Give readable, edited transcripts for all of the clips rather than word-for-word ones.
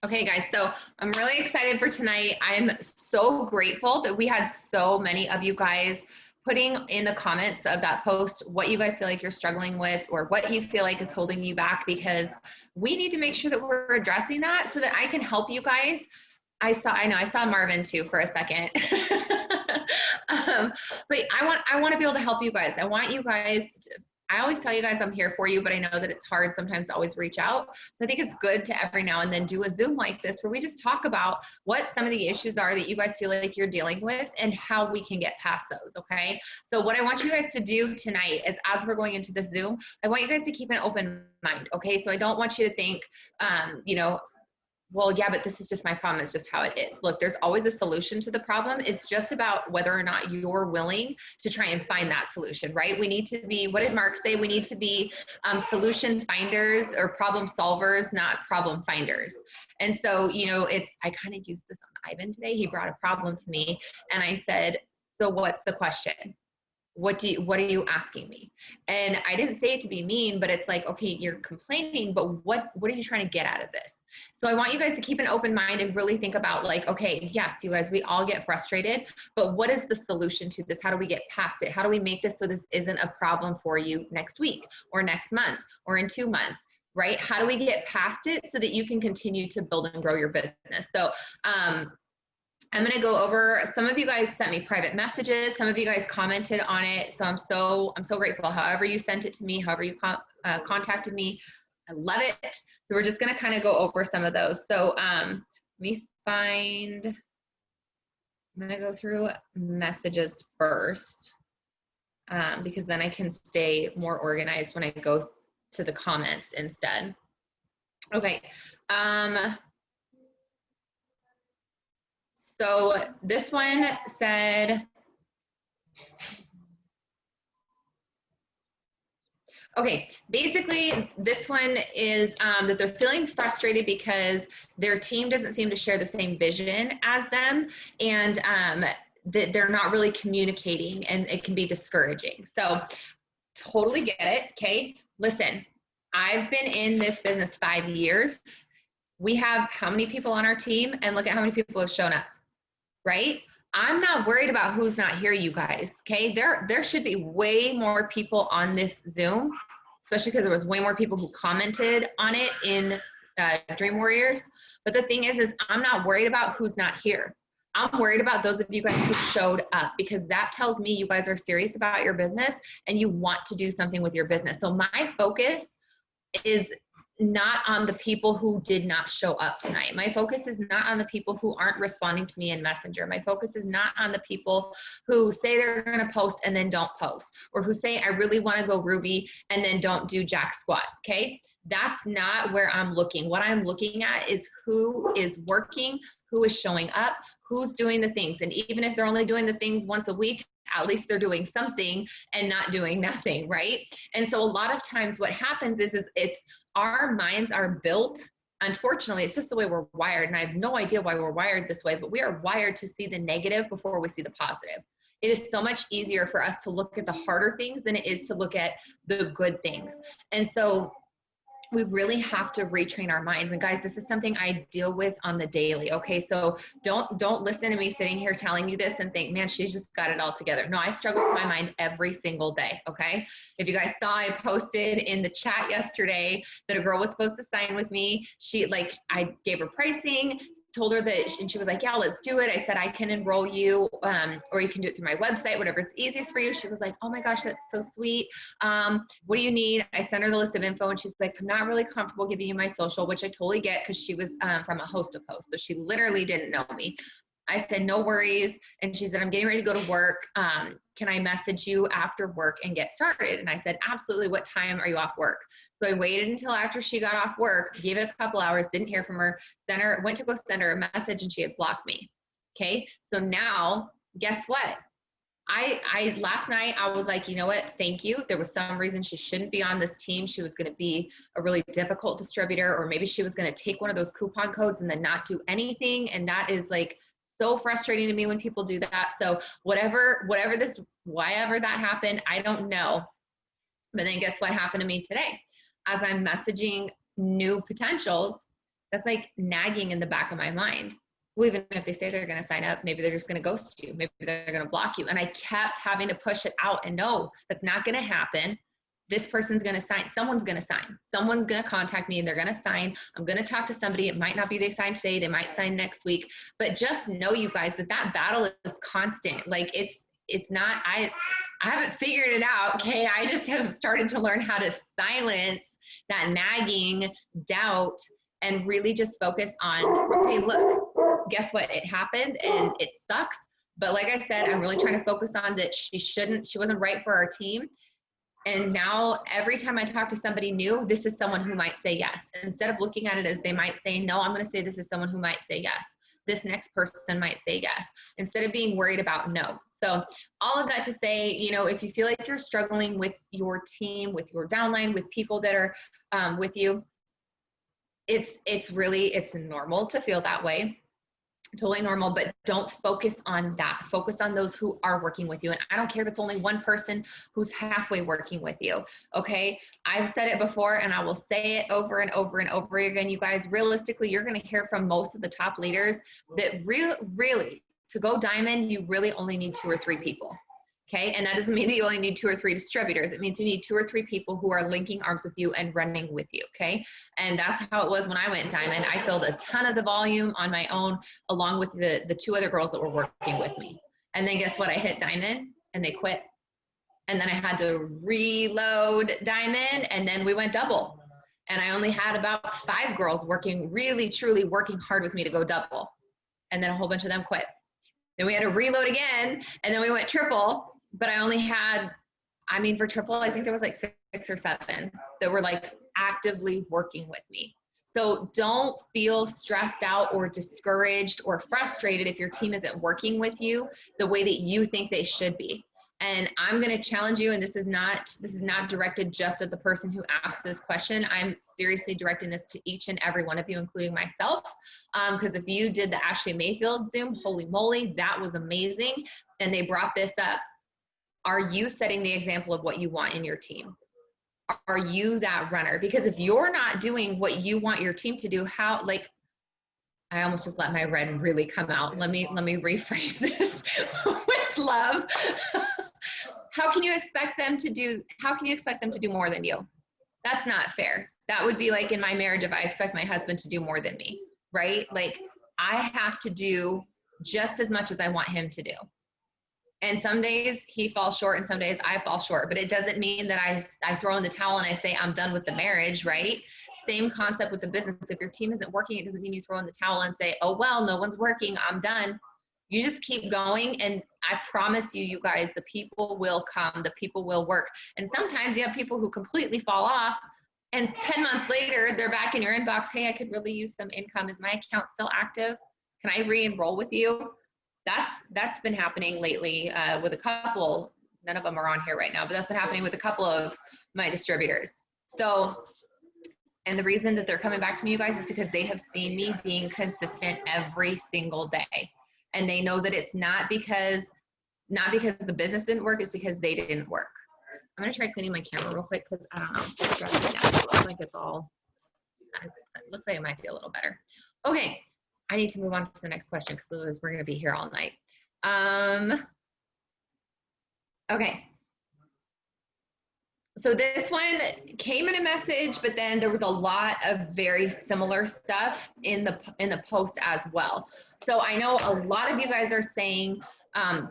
Okay, guys, so I'm really excited for tonight. I'm so grateful that we had so many of you guys putting in the comments of that post what you guys feel like you're struggling with or what you feel like is holding you back, because we need to make sure that we're addressing that so that I can help you guys. I saw Marvin too for a second. But I want to be able to help you guys. I always tell you guys I'm here for you, but I know that it's hard sometimes to always reach out. So I think it's good to every now and then do a Zoom like this where we just talk about what some of the issues are that you guys feel like you're dealing with and how we can get past those, okay? So what I want you guys to do tonight is, as we're going into the Zoom, I want you guys to keep an open mind, okay? So I don't want you to think, well, yeah, but this is just my problem. It's just how it is. Look, there's always a solution to the problem. It's just about whether or not you're willing to try and find that solution, right? We need to be, what did Mark say? We need to be solution finders or problem solvers, not problem finders. And so, I kind of used this on Ivan today. He brought a problem to me and I said, so what's the question? What are you asking me? And I didn't say it to be mean, but it's like, okay, you're complaining, but what are you trying to get out of this? So I want you guys to keep an open mind and really think about, like, okay, yes, you guys, we all get frustrated, but what is the solution to this? How do we get past it? How do we make this so this isn't a problem for you next week or next month or in 2 months, right? How do we get past it so that you can continue to build and grow your business? So I'm going to go over, some of you guys sent me private messages. Some of you guys commented on it. So I'm so grateful. However you sent it to me, however you contacted me, I love it. So we're just going to kind of go over some of those. So let me find, I'm going to go through messages first because then I can stay more organized when I go to the comments instead. Okay. So this one said, okay, basically this one is that they're feeling frustrated because their team doesn't seem to share the same vision as them, and that they're not really communicating, and it can be discouraging. So totally get it, okay? Listen, I've been in this business 5 years. We have how many people on our team, and look at how many people have shown up, right? I'm not worried about who's not here, you guys, okay? There should be way more people on this Zoom, especially because there was way more people who commented on it in Dream Warriors. But the thing is I'm not worried about who's not here. I'm worried about those of you guys who showed up, because that tells me you guys are serious about your business and you want to do something with your business. So my focus is not on the people who did not show up tonight. My focus is not on the people who aren't responding to me in Messenger. My focus is not on the people who say they're going to post and then don't post, or who say, I really want to go Ruby and then don't do jack squat. Okay. That's not where I'm looking. What I'm looking at is who is working, who is showing up, who's doing the things. And even if they're only doing the things once a week, at least they're doing something and not doing nothing, right? And so a lot of times what happens is it's our minds are built, unfortunately, it's just the way we're wired. And I have no idea why we're wired this way, but we are wired to see the negative before we see the positive. It is so much easier for us to look at the harder things than it is to look at the good things. And so we really have to retrain our minds. And guys, this is something I deal with on the daily. Okay. So don't listen to me sitting here telling you this and think, man, she's just got it all together. No, I struggle with my mind every single day. Okay. If you guys saw, I posted in the chat yesterday that a girl was supposed to sign with me. I gave her pricing, told her that, and she was like, yeah, let's do it. I said, I can enroll you, or you can do it through my website, whatever's easiest for you. She was like, oh my gosh, that's so sweet. What do you need? I sent her the list of info, and she's like, I'm not really comfortable giving you my social, which I totally get, because she was from a host of hosts. So she literally didn't know me. I said, no worries. And she said, I'm getting ready to go to work. Can I message you after work and get started? And I said, absolutely. What time are you off work? So I waited until after she got off work, gave it a couple hours, didn't hear from her, went to go send her a message, and she had blocked me. Okay. So now guess what? Last night I was like, you know what? Thank you. There was some reason she shouldn't be on this team. She was going to be a really difficult distributor, or maybe she was going to take one of those coupon codes and then not do anything. And that is like so frustrating to me when people do that. So whatever that happened, I don't know. But then guess what happened to me today? As I'm messaging new potentials, That's like nagging in the back of my mind. Well, even if they say they're going to sign up, maybe they're just going to ghost you. Maybe they're going to block you. And I kept having to push it out and no, that's not going to happen. This person's going to sign. Someone's going to sign. Someone's going to contact me and they're going to sign. I'm going to talk to somebody. It might not be they sign today. They might sign next week. But just know, you guys, that battle is constant. Like it's not, I haven't figured it out. Okay. I just have started to learn how to silence that nagging doubt and really just focus on, okay, look, guess what? It happened and it sucks. But like I said, I'm really trying to focus on that she wasn't right for our team. And now every time I talk to somebody new, this is someone who might say yes. Instead of looking at it as they might say no, I'm going to say this is someone who might say yes. This next person might say yes, instead of being worried about no. So all of that to say, you know, if you feel like you're struggling with your team, with your downline, with people that are with you, it's normal to feel that way. Totally normal, but don't focus on that. Focus on those who are working with you. And I don't care if it's only one person who's halfway working with you. Okay. I've said it before and I will say it over and over and over again. You guys, realistically, you're going to hear from most of the top leaders that really to go diamond, you really only need 2 or 3 people. Okay. And that doesn't mean that you only need 2 or 3 distributors. It means you need 2 or 3 people who are linking arms with you and running with you. Okay. And that's how it was when I went diamond. I filled a ton of the volume on my own, along with the 2 other girls that were working with me. And then guess what? I hit diamond and they quit. And then I had to reload diamond and then we went double. And I only had about 5 girls working, really, truly working hard with me to go double. And then a whole bunch of them quit. Then we had to reload again and then we went triple. But I only had, I mean, for triple, I think there was like 6 or 7 that were like actively working with me. So don't feel stressed out or discouraged or frustrated if your team isn't working with you the way that you think they should be. And I'm going to challenge you, and this is not directed just at the person who asked this question. I'm seriously directing this to each and every one of you, including myself. Because if you did the Ashley Mayfield Zoom, holy moly, that was amazing. And they brought this up. Are you setting the example of what you want in your team? Are you that runner? Because if you're not doing what you want your team to do, how, like, I almost just let my red really come out. Let me rephrase this with love. How can you expect them to do more than you? That's not fair. That would be like in my marriage if I expect my husband to do more than me, right? Like I have to do just as much as I want him to do. And some days he falls short and some days I fall short, but it doesn't mean that I throw in the towel and I say I'm done with the marriage, right? Same concept with the business. If your team isn't working, it doesn't mean you throw in the towel and say, oh, well, no one's working, I'm done. You just keep going. And I promise you, you guys, the people will come, the people will work. And sometimes you have people who completely fall off and 10 months later, they're back in your inbox. Hey, I could really use some income. Is my account still active? Can I re-enroll with you? That's been happening lately with a couple. None of them are on here right now, but that's been happening with a couple of my distributors. So, and the reason that they're coming back to me, you guys, is because they have seen me being consistent every single day. And they know that it's not because the business didn't work, it's because they didn't work. I'm gonna try cleaning my camera real quick because I don't know. It looks like it's all, it looks like it might be a little better. Okay, I need to move on to the next question because otherwise we're gonna be here all night. Okay. So this one came in a message, but then there was a lot of very similar stuff in the post as well. So I know a lot of you guys are saying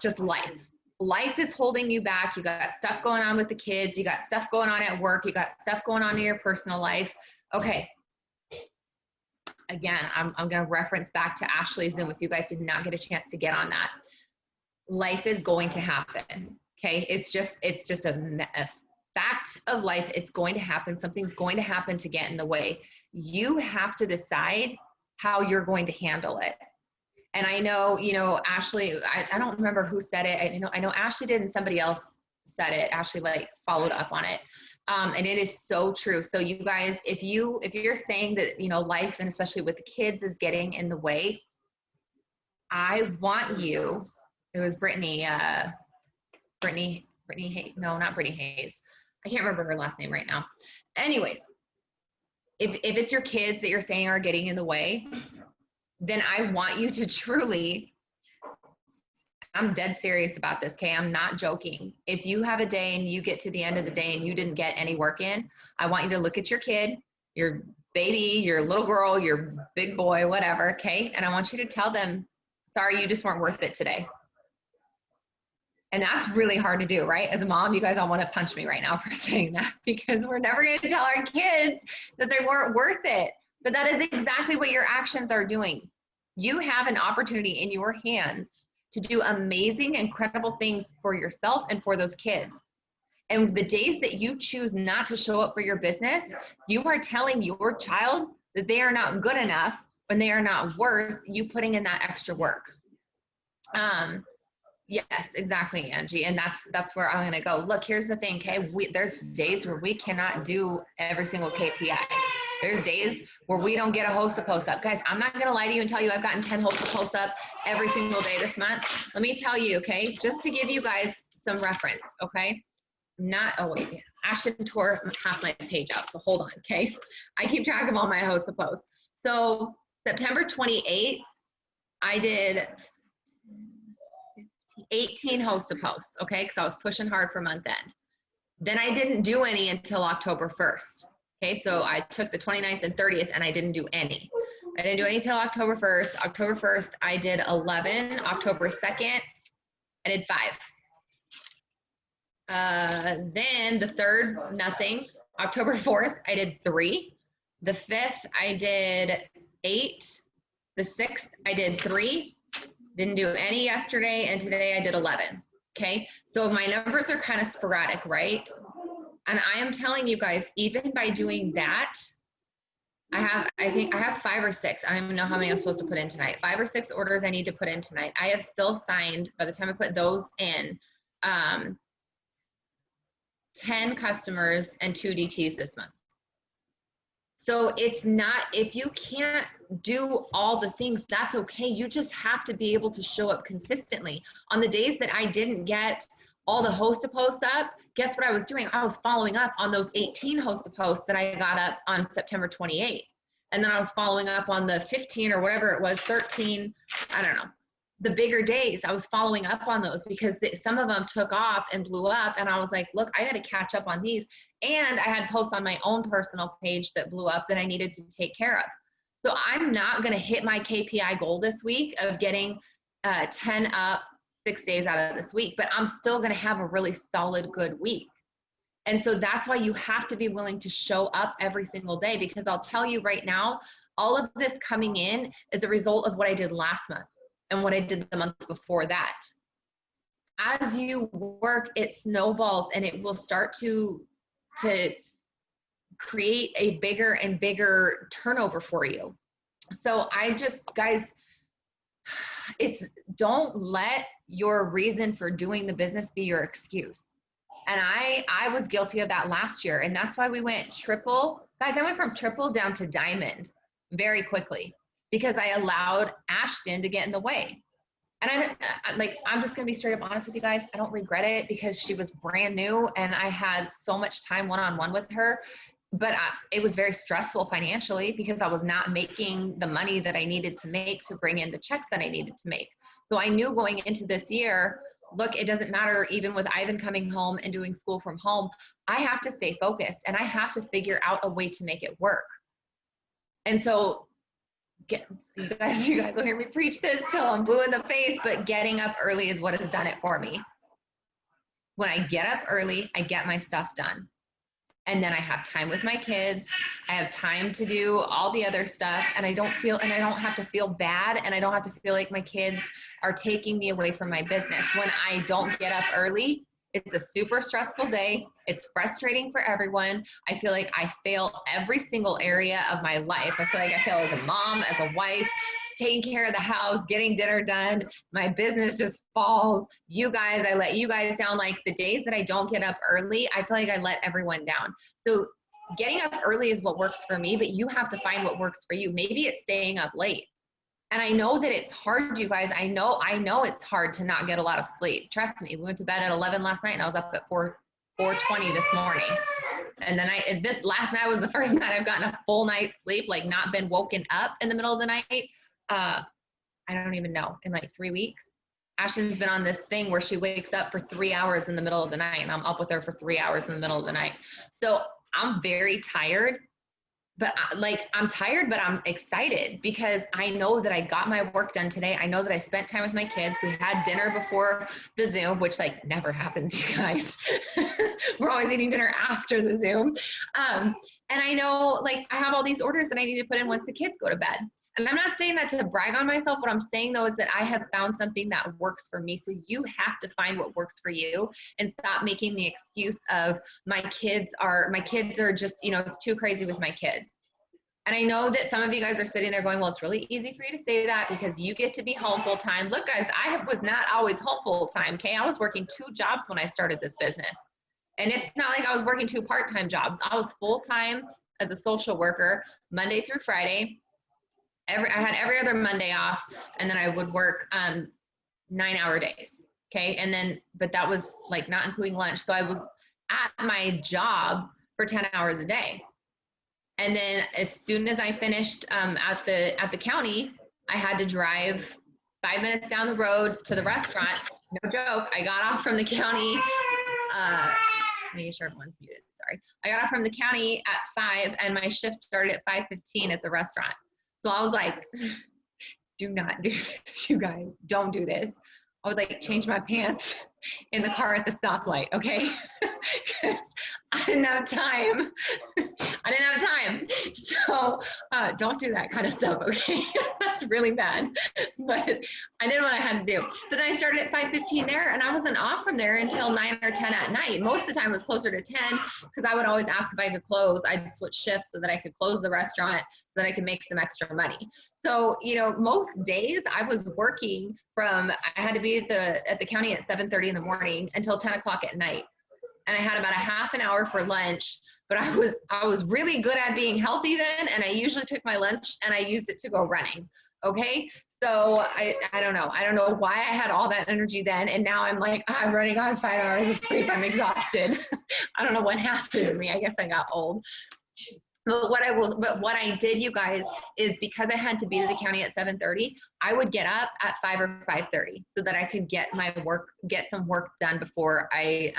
just life. Life is holding you back. You got stuff going on with the kids. You got stuff going on at work. You got stuff going on in your personal life. Okay. Again, I'm going to reference back to Ashley's Zoom if you guys did not get a chance to get on that. Life is going to happen. Okay. It's just a fact of life. It's going to happen. Something's going to happen to get in the way. You have to decide how you're going to handle it. And I know, you know, Ashley, I don't remember who said it. I know Ashley did and somebody else said it. Ashley like followed up on it. And it is so true. So you guys, if you're saying that, you know, life and especially with the kids is getting in the way, I want you, it was Brittany Hayes. No, not Brittany Hayes. I can't remember her last name right now. Anyways, if it's your kids that you're saying are getting in the way, then I want you to truly, I'm dead serious about this, okay? I'm not joking. If you have a day and you get to the end of the day and you didn't get any work in, I want you to look at your kid, your baby, your little girl, your big boy, whatever, okay? And I want you to tell them, sorry, you just weren't worth it today. And that's really hard to do, right? As a mom, you guys all want to punch me right now for saying that, because we're never going to tell our kids that they weren't worth it. But that is exactly what your actions are doing. You have an opportunity in your hands to do amazing, incredible things for yourself and for those kids. And the days that you choose not to show up for your business, you are telling your child that they are not good enough when they are not worth you putting in that extra work. Yes, exactly, Angie. And that's where I'm going to go. Look, here's the thing. Okay. There's days where we cannot do every single KPI. There's days where we don't get a host to post up. Guys, I'm not going to lie to you and tell you I've gotten 10 hosts to post up every single day this month. Let me tell you, okay, just to give you guys some reference, okay? Oh wait, Ashton tore half my page out, so hold on, okay? I keep track of all my hosts to post. So September 28th, I did 18 host to post, okay? Because I was pushing hard for month end. Then I didn't do any until October 1st. Okay, so I took the 29th and 30th and I didn't do any. I didn't do any till October 1st. October 1st, I did 11. October 2nd, I did 5. Then the 3rd, nothing. October 4th, I did 3. The 5th, I did 8. The 6th, I did 3. Didn't do any yesterday, and today I did 11. Okay, so my numbers are kind of sporadic, right? And I am telling you guys, even by doing that, I think I have 5 or 6. I don't even know how many I'm supposed to put in tonight. 5 or 6 orders I need to put in tonight. I have still signed, by the time I put those in, 10 customers and 2 DTs this month. So it's not, if you can't do all the things, that's okay. You just have to be able to show up consistently. On the days that I didn't get all the host to post up, guess what I was doing? I was following up on those 18 host to posts that I got up on September 28th. And then I was following up on the 15 or whatever it was, 13, I don't know, the bigger days. I was following up on those because some of them took off and blew up. And I was like, look, I got to catch up on these. And I had posts on my own personal page that blew up that I needed to take care of. So I'm not going to hit my KPI goal this week of getting 10 up 6 days out of this week, but I'm still going to have a really solid, good week. And so that's why you have to be willing to show up every single day, because I'll tell you right now, all of this coming in is a result of what I did last month and what I did the month before that. As you work, it snowballs and it will start to create a bigger and bigger turnover for you. So I just, guys, don't let your reason for doing the business be your excuse. And I was guilty of that last year. And that's why we went triple. Guys, I went from triple down to diamond very quickly because I allowed Ashton to get in the way. And I'm just going to be straight up honest with you guys. I don't regret it because she was brand new and I had so much time one-on-one with her. But it was very stressful financially because I was not making the money that I needed to make to bring in the checks that I needed to make. So I knew going into this year, look, it doesn't matter, even with Ivan coming home and doing school from home, I have to stay focused and I have to figure out a way to make it work. And so you guys will hear me preach this till I'm blue in the face, but getting up early is what has done it for me. When I get up early, I get my stuff done. And then I have time with my kids. I have time to do all the other stuff, and I don't have to feel bad, and I don't have to feel like my kids are taking me away from my business. When I don't get up early, it's a super stressful day. It's frustrating for everyone. I feel like I fail every single area of my life. I feel like I fail as a mom, as a wife, taking care of the house, getting dinner done. My business just falls. You guys, I let you guys down. Like the days that I don't get up early, I feel like I let everyone down. So getting up early is what works for me, but you have to find what works for you. Maybe it's staying up late. And I know that it's hard, you guys. I know it's hard to not get a lot of sleep. Trust me, we went to bed at 11 last night and I was up at 4 4:20 this morning. And then this last night was the first night I've gotten a full night's sleep, like not been woken up in the middle of the night. I don't even know, in like 3 weeks. Ashley's been on this thing where she wakes up for 3 hours in the middle of the night, and I'm up with her for 3 hours in the middle of the night. So I'm very tired, but I'm tired, but I'm excited because I know that I got my work done today. I know that I spent time with my kids. We had dinner before the Zoom, which like never happens, you guys. We're always eating dinner after the Zoom. And I know like I have all these orders that I need to put in once the kids go to bed. And I'm not saying that to brag on myself. What I'm saying though is that I have found something that works for me. So you have to find what works for you and stop making the excuse of my kids are just, you know, it's too crazy with my kids. And I know that some of you guys are sitting there going, well, it's really easy for you to say that because you get to be home full time. Look, guys, I was not always home full time. Okay. I was working 2 jobs when I started this business. And it's not like I was working 2 part-time jobs. I was full time as a social worker, Monday through Friday. I had every other Monday off, and then I would work 9-hour days. Okay. And then, but that was like not including lunch. So I was at my job for 10 hours a day. And then as soon as I finished at the county, I had to drive 5 minutes down the road to the restaurant. No joke. I got off from the county, making sure everyone's muted. Sorry. I got off from the county at 5 and my shift started at 5:15 at the restaurant. So I was like, do not do this, you guys. Don't do this. I would like change my pants in the car at the stoplight, okay? Because I didn't have time. I didn't have time. So don't do that kind of stuff, okay? That's really bad. But I did what I had to do. But then I started at 5:15 there, and I wasn't off from there until 9 or 10 at night. Most of the time it was closer to 10 because I would always ask if I could close. I'd switch shifts so that I could close the restaurant so that I could make some extra money. So, you know, most days I was working from, I had to be at the county at 7:30 in the morning until 10 o'clock at night. And I had about a half an hour for lunch, but I was really good at being healthy then. And I usually took my lunch and I used it to go running. Okay. So I don't know. I don't know why I had all that energy then. And now I'm like, I'm running on 5 hours of sleep. I'm exhausted. I don't know what happened to me. I guess I got old. But what I did, you guys, is because I had to be to the county at 7:30, I would get up at 5 or 5:30 so that I could get some work done before I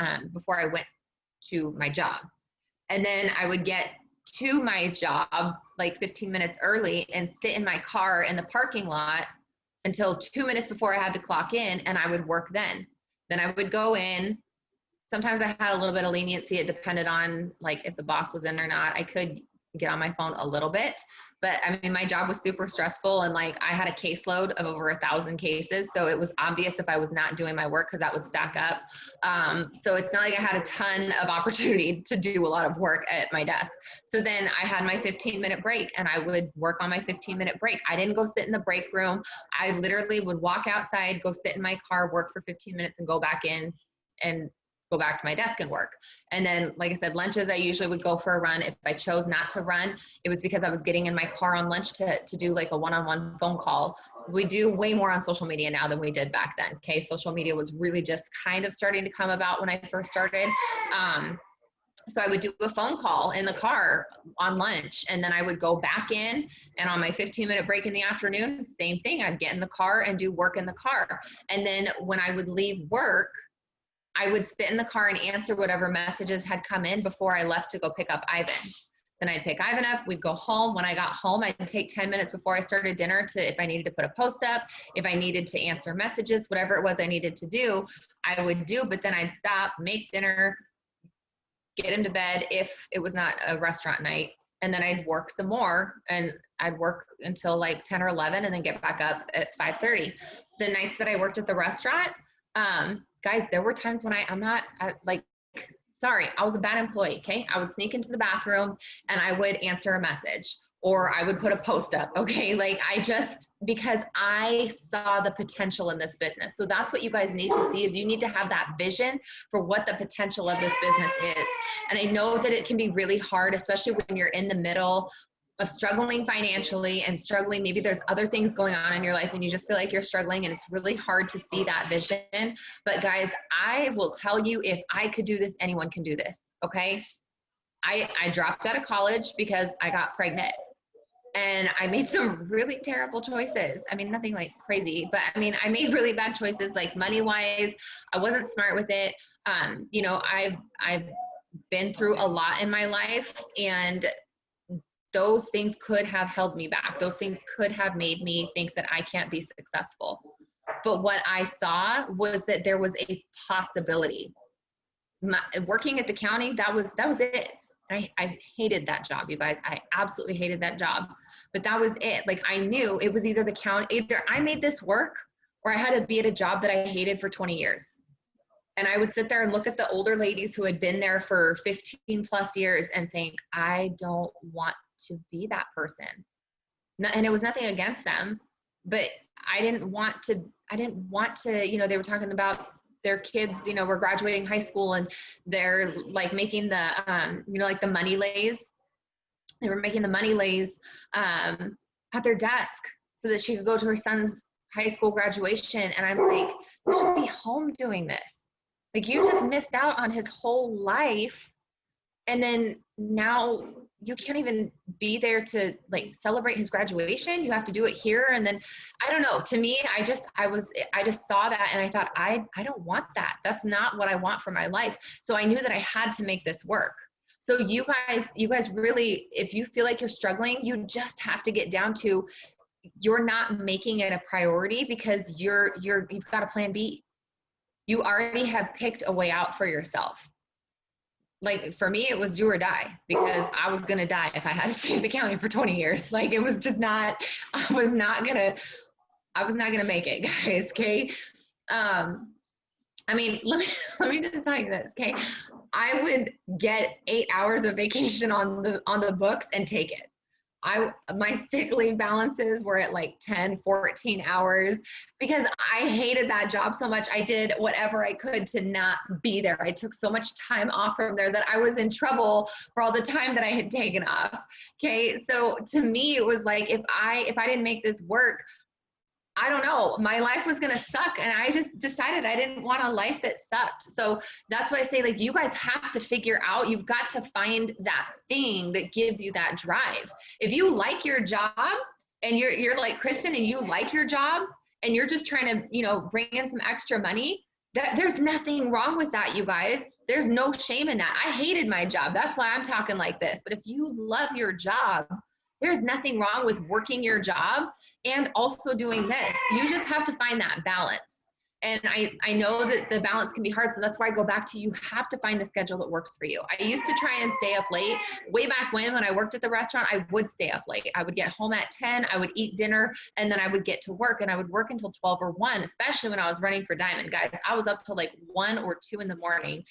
went to my job. And then I would get to my job like 15 minutes early and sit in my car in the parking lot until 2 minutes before I had to clock in, and I would work then. Then I would go in. Sometimes I had a little bit of leniency. It depended on like if the boss was in or not. I could get on my phone a little bit, but I mean, my job was super stressful and like I had a caseload of over 1,000 cases. So it was obvious if I was not doing my work because that would stack up. So it's not like I had a ton of opportunity to do a lot of work at my desk. So then I had my 15-minute break and I would work on my 15-minute break. I didn't go sit in the break room. I literally would walk outside, go sit in my car, work for 15 minutes and go back in and go back to my desk and work. And then, like I said, lunches, I usually would go for a run. If I chose not to run, it was because I was getting in my car on lunch to do like a one-on-one phone call. We do way more on social media now than we did back then. Okay. Social media was really just kind of starting to come about when I first started. So I would do a phone call in the car on lunch, and then I would go back in, and on my 15-minute break in the afternoon, same thing. I'd get in the car and do work in the car. And then when I would leave work, I would sit in the car and answer whatever messages had come in before I left to go pick up Ivan. Then I'd pick Ivan up, we'd go home. When I got home, I'd take 10 minutes before I started dinner to, if I needed to put a post up, if I needed to answer messages, whatever it was I needed to do, I would do, but then I'd stop, make dinner, get him to bed if it was not a restaurant night. And then I'd work some more, and I'd work until like 10 or 11 and then get back up at 5:30. The nights that I worked at the restaurant, guys, there were times when I was a bad employee, okay? I would sneak into the bathroom and I would answer a message, or I would put a post up, okay? Like because I saw the potential in this business. So that's what you guys need to see, is you need to have that vision for what the potential of this business is. And I know that it can be really hard, especially when you're in the middle of struggling financially and struggling, maybe there's other things going on in your life and you just feel like you're struggling and it's really hard to see that vision. But guys, I will tell you, if I could do this, anyone can do this. Okay. I dropped out of college because I got pregnant. And I made some really terrible choices. I mean, nothing like crazy, but I mean, I made really bad choices, like money wise. I wasn't smart with it. You know, I've been through a lot in my life, and those things could have held me back. Those things could have made me think that I can't be successful. But what I saw was that there was a possibility. Working at the county, that was it. I hated that job, you guys. I absolutely hated that job, but that was it. Like, I knew it was either the county, either I made this work or I had to be at a job that I hated for 20 years. And I would sit there and look at the older ladies who had been there for 15 plus years and think, I don't want to be that person. And it was nothing against them, but I didn't want to, you know, they were talking about their kids, you know, were graduating high school and they're like making the, you know, like the money lays. They were making the money lays at their desk so that she could go to her son's high school graduation. And I'm like, you should be home doing this. Like, you just missed out on his whole life. And then now you can't even be there to like celebrate his graduation. You have to do it here. And then, I don't know, to me, I just saw that and I thought, I don't want that. That's not what I want for my life. So I knew that I had to make this work. So you guys really, if you feel like you're struggling, you just have to get down to, you're not making it a priority because you've got a plan B. You already have picked a way out for yourself. Like, for me, it was do or die, because I was going to die if I had to stay in the county for 20 years. Like, it was just not, I was not going to make it, guys. Okay. I mean, let me just tell you this. Okay. I would get 8 hours of vacation on the books and take it. My sick leave balances were at like 10, 14 hours because I hated that job so much. I did whatever I could to not be there. I took so much time off from there that I was in trouble for all the time that I had taken off. Okay. So to me, it was like, if I didn't make this work, I don't know, my life was going to suck. And I just decided I didn't want a life that sucked. So that's why I say, like, you guys have to figure out, you've got to find that thing that gives you that drive. If you like your job and you're like Kristen and you like your job and you're just trying to, you know, bring in some extra money, there's nothing wrong with that, you guys. There's no shame in that. I hated my job. That's why I'm talking like this. But if you love your job, there's nothing wrong with working your job and also doing this. You just have to find that balance. And I know that the balance can be hard. So that's why I go back to, you have to find a schedule that works for you. I used to try and stay up late. Way back when I worked at the restaurant, I would stay up late. I would get home at 10, I would eat dinner, and then I would get to work, and I would work until 12 or 1, especially when I was running for Diamond. Guys, I was up till like 1 or 2 in the morning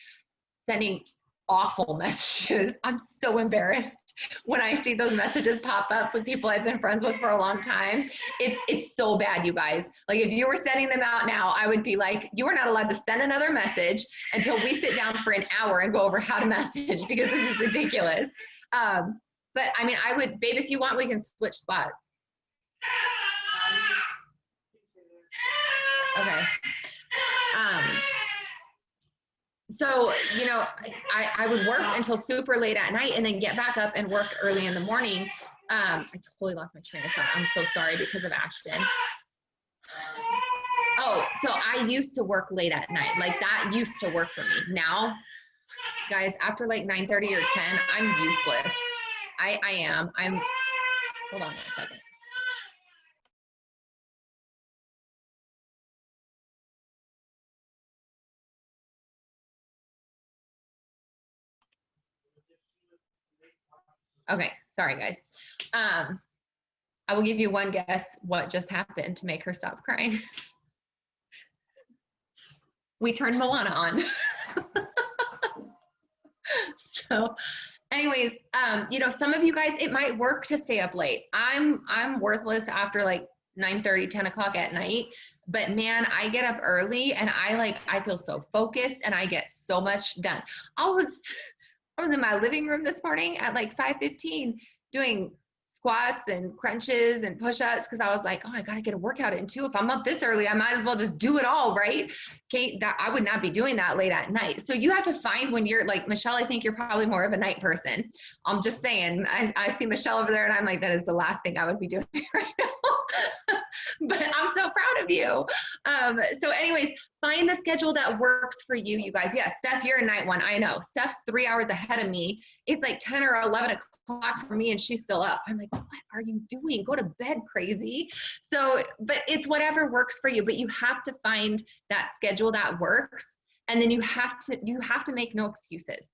sending awful messages. I'm so embarrassed when I see those messages pop up with people I've been friends with for a long time. It's so bad, you guys. Like, if you were sending them out now, I would be like, you are not allowed to send another message until we sit down for an hour and go over how to message, because this is ridiculous. But I mean, I would, babe, if you want, we can switch spots. Okay. So, you know, I would work until super late at night and then get back up and work early in the morning. I totally lost my train of thought. I'm so sorry because of Ashton. Oh, so I used to work late at night. Like, that used to work for me. Now, guys, after like 9:30 or 10, I'm useless. I am. Hold on a second. Okay, sorry guys. I will give you one guess what just happened to make her stop crying. We turned Moana on. So anyways, you know, some of you guys, it might work to stay up late. I'm worthless after like 9:30, 10 o'clock at night, but man, I get up early and I feel so focused and I get so much done. I was in my living room this morning at like 5:15 doing squats and crunches and push-ups because I was like, oh, I got to get a workout in too. If I'm up this early, I might as well just do it all, right? Kate, that I would not be doing that late at night. So you have to find when you're like, Michelle, I think you're probably more of a night person. I'm just saying, I see Michelle over there and I'm like, that is the last thing I would be doing right now. But I'm so proud of you. So anyways, find the schedule that works for you, you guys. Yeah, Steph, you're a night one. I know. Steph's 3 hours ahead of me. It's like 10 or 11 o'clock for me and she's still up. I'm like, what are you doing? Go to bed, crazy. So, but it's whatever works for you, but you have to find that schedule that works. And then you have to make no excuses.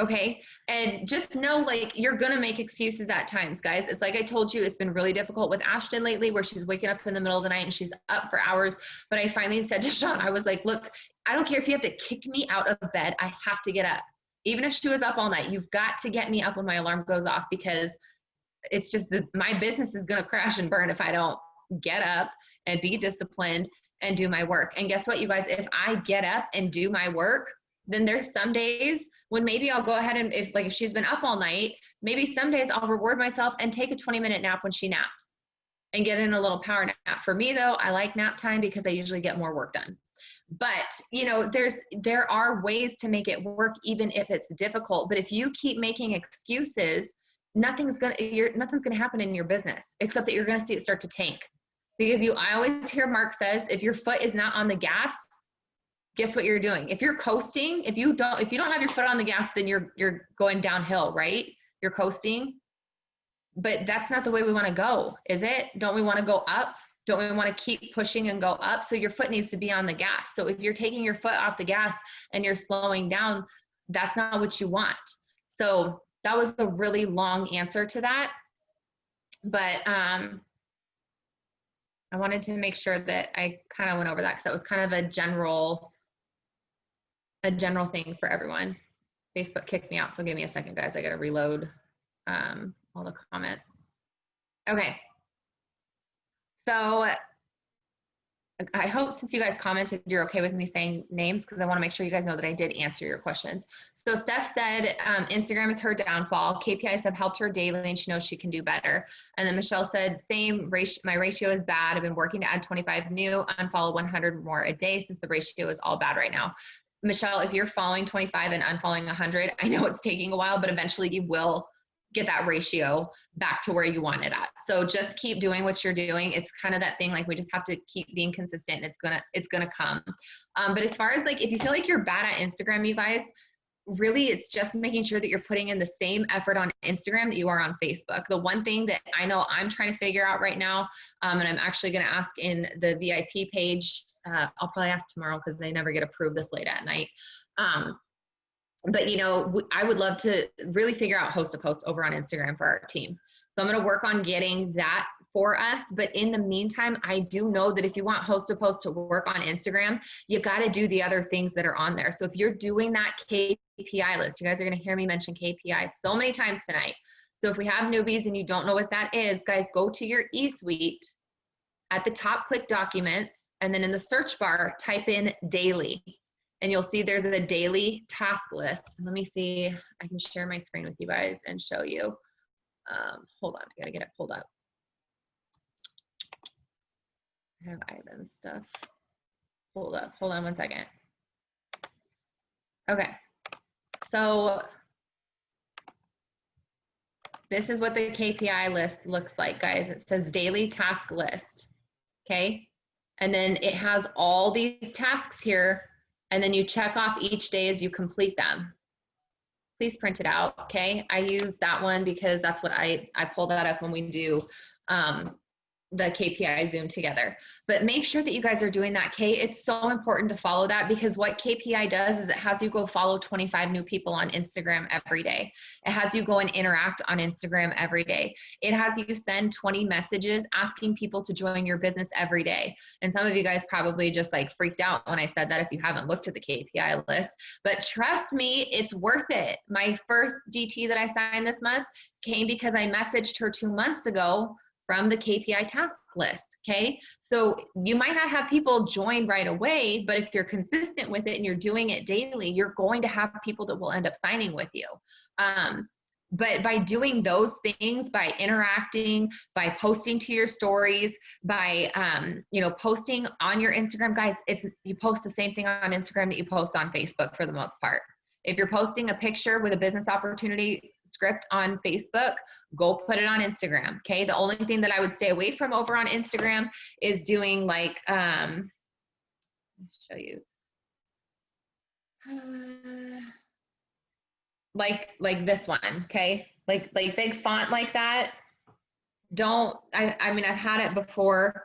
Okay. And just know, like, you're going to make excuses at times, guys. It's like I told you, it's been really difficult with Ashton lately where she's waking up in the middle of the night and she's up for hours. But I finally said to Sean, I was like, look, I don't care if you have to kick me out of bed. I have to get up. Even if she was up all night, you've got to get me up when my alarm goes off because it's just my business is going to crash and burn if I don't get up and be disciplined and do my work. And guess what, you guys, if I get up and do my work, then there's some days when maybe I'll go ahead and if she's been up all night, maybe some days I'll reward myself and take a 20-minute nap when she naps and get in a little power nap. For me though, I like nap time because I usually get more work done. But you know, there are ways to make it work even if it's difficult. But if you keep making excuses, nothing's gonna happen in your business except that you're gonna see it start to tank. Because I always hear Mark says, if your foot is not on the gas, guess what you're doing? If you're coasting, if you don't have your foot on the gas, then you're going downhill, right? You're coasting. But that's not the way we want to go, is it? Don't we want to go up? Don't we want to keep pushing and go up? So your foot needs to be on the gas. So if you're taking your foot off the gas and you're slowing down, that's not what you want. So that was a really long answer to that. But I wanted to make sure that I kind of went over that because that was kind of a general thing for everyone. Facebook kicked me out, so give me a second, guys. I got to reload all the comments. Okay. So I hope since you guys commented, you're okay with me saying names because I want to make sure you guys know that I did answer your questions. So Steph said Instagram is her downfall. KPIs have helped her daily and she knows she can do better. And then Michelle said, same, my ratio is bad. I've been working to add 25 new, unfollow 100 more a day since the ratio is all bad right now. Michelle, if you're following 25 and unfollowing 100, I know it's taking a while, but eventually you will get that ratio back to where you want it at. So just keep doing what you're doing. It's kind of that thing, like we just have to keep being consistent. It's gonna come. But as far as like, if you feel like you're bad at Instagram, you guys, really it's just making sure that you're putting in the same effort on Instagram that you are on Facebook. The one thing that I know I'm trying to figure out right now, and I'm actually gonna ask in the VIP page, I'll probably ask tomorrow because they never get approved this late at night. But you know, I would love to really figure out host a post over on Instagram for our team. So I'm going to work on getting that for us. But in the meantime, I do know that if you want host a post to work on Instagram, you got to do the other things that are on there. So if you're doing that KPI list, you guys are going to hear me mention KPI so many times tonight. So if we have newbies and you don't know what that is, guys, go to your eSuite. At the top, click documents. And then in the search bar, type in daily. And you'll see there's a daily task list. Let me see, I can share my screen with you guys and show you. Hold on, I gotta get it pulled up. I have Ivan's stuff. Hold on 1 second. Okay, so this is what the KPI list looks like, guys. It says daily task list, okay? And then it has all these tasks here. And then you check off each day as you complete them. Please print it out, okay? I use that one because that's what I pull that up when we do the KPI Zoom together. But make sure that you guys are doing that, Kate. It's so important to follow that because what KPI does is it has you go follow 25 new people on Instagram every day. It has you go and interact on Instagram every day. It has you send 20 messages asking people to join your business every day. And some of you guys probably just like freaked out when I said that if you haven't looked at the KPI list, but trust me, it's worth it. My first DT that I signed this month came because I messaged her 2 months ago from the KPI task list, okay? So you might not have people join right away, but if you're consistent with it and you're doing it daily, you're going to have people that will end up signing with you. But by doing those things, by interacting, by posting to your stories, by posting on your Instagram, guys, you post the same thing on Instagram that you post on Facebook for the most part. If you're posting a picture with a business opportunity script on Facebook, go put it on Instagram. Okay. The only thing that I would stay away from over on Instagram is doing like, let me show you. Like this one, okay? Like big font like that. I mean, I've had it before,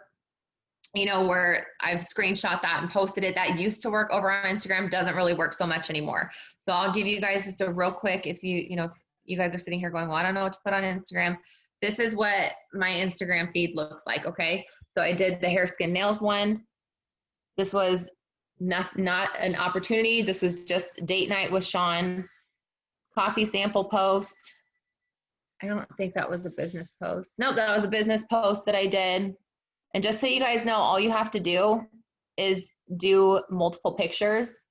where I've screenshot that and posted it. That used to work over on Instagram, doesn't really work so much anymore. So I'll give you guys just a real quick, if if you guys are sitting here going, well, I don't know what to put on Instagram. This is what my Instagram feed looks like, okay? So I did the hair, skin, nails one. This was not an opportunity. This was just date night with Sean. Coffee sample post. I don't think that was a business post. No, that was a business post that I did. And just so you guys know, all you have to do is do multiple pictures.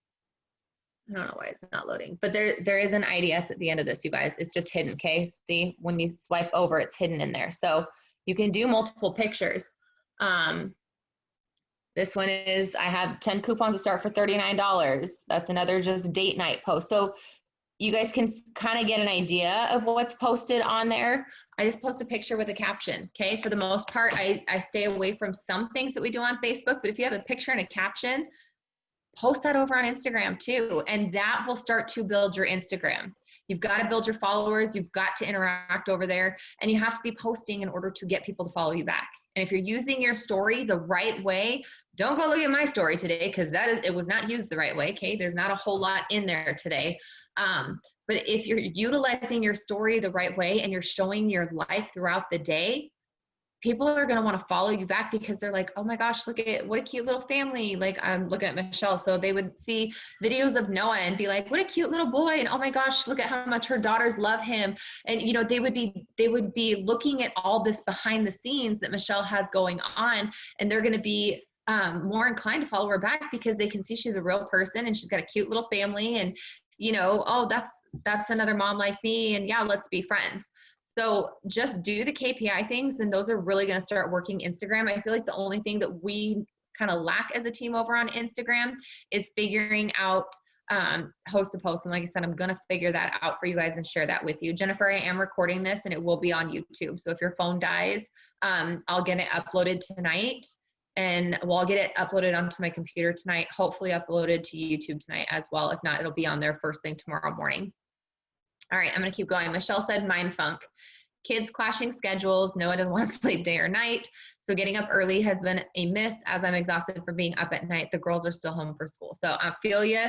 I don't know why it's not loading, but there is an IDS at the end of this, you guys. It's just hidden, okay? See, when you swipe over, it's hidden in there. So you can do multiple pictures. This one is, I have 10 coupons to start for $39. That's another just date night post. So you guys can kind of get an idea of what's posted on there. I just post a picture with a caption, okay? For the most part, I stay away from some things that we do on Facebook, but if you have a picture and a caption, post that over on Instagram too, and that will start to build your Instagram. You've got to build your followers, you've got to interact over there, and you have to be posting in order to get people to follow you back. And if you're using your story the right way, don't go look at my story today, because it was not used the right way, okay? There's not a whole lot in there today. But if you're utilizing your story the right way and you're showing your life throughout the day, people are going to want to follow you back, because they're like, oh my gosh, look at what a cute little family. Like, I'm looking at Michelle. So they would see videos of Noah and be like, what a cute little boy. And oh my gosh, look at how much her daughters love him. And, they would be looking at all this behind the scenes that Michelle has going on. And they're going to be more inclined to follow her back, because they can see she's a real person and she's got a cute little family. And, oh, that's another mom like me. And yeah, let's be friends. So just do the KPI things, and those are really going to start working Instagram. I feel like the only thing that we kind of lack as a team over on Instagram is figuring out host to post. And like I said, I'm going to figure that out for you guys and share that with you. Jennifer, I am recording this and it will be on YouTube. So if your phone dies, I'll get it uploaded tonight, and I'll get it uploaded onto my computer tonight, hopefully uploaded to YouTube tonight as well. If not, it'll be on there first thing tomorrow morning. All right, I'm going to keep going. Michelle said mind funk. Kids clashing schedules. Noah doesn't want to sleep day or night. So getting up early has been a miss, as I'm exhausted from being up at night. The girls are still home for school. So I feel you.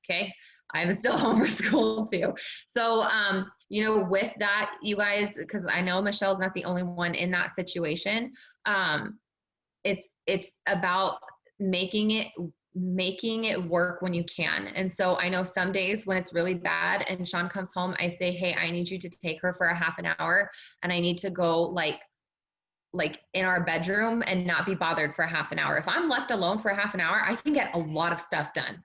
Okay. I'm still home for school too. So, with that, you guys, because I know Michelle's not the only one in that situation. It's about making it work when you can. And so I know some days when it's really bad and Sean comes home, I say, hey, I need you to take her for a half an hour, and I need to go like in our bedroom and not be bothered for a half an hour. If I'm left alone for a half an hour, I can get a lot of stuff done.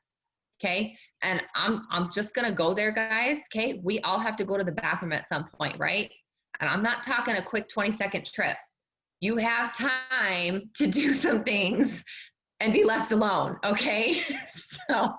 Okay. And I'm just going to go there, guys. Okay. We all have to go to the bathroom at some point, right? And I'm not talking a quick 20-second trip. You have time to do some things and be left alone, okay? So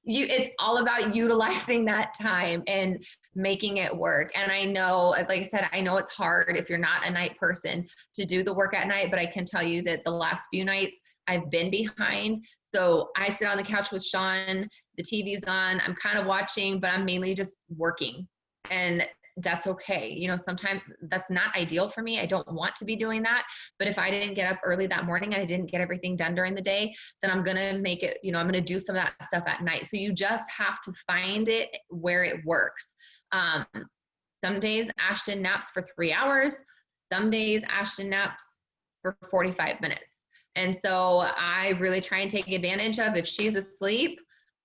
it's all about utilizing that time and making it work. And I know, like I said, I know it's hard if you're not a night person to do the work at night, but I can tell you that the last few nights I've been behind. So I sit on the couch with Sean, the TV's on, I'm kind of watching, but I'm mainly just working. And that's okay. Sometimes that's not ideal for me. I don't want to be doing that. But if I didn't get up early that morning and I didn't get everything done during the day, then I'm going to make it, I'm going to do some of that stuff at night. So you just have to find it where it works. Some days Ashton naps for 3 hours. Some days Ashton naps for 45 minutes. And so I really try and take advantage of, if she's asleep,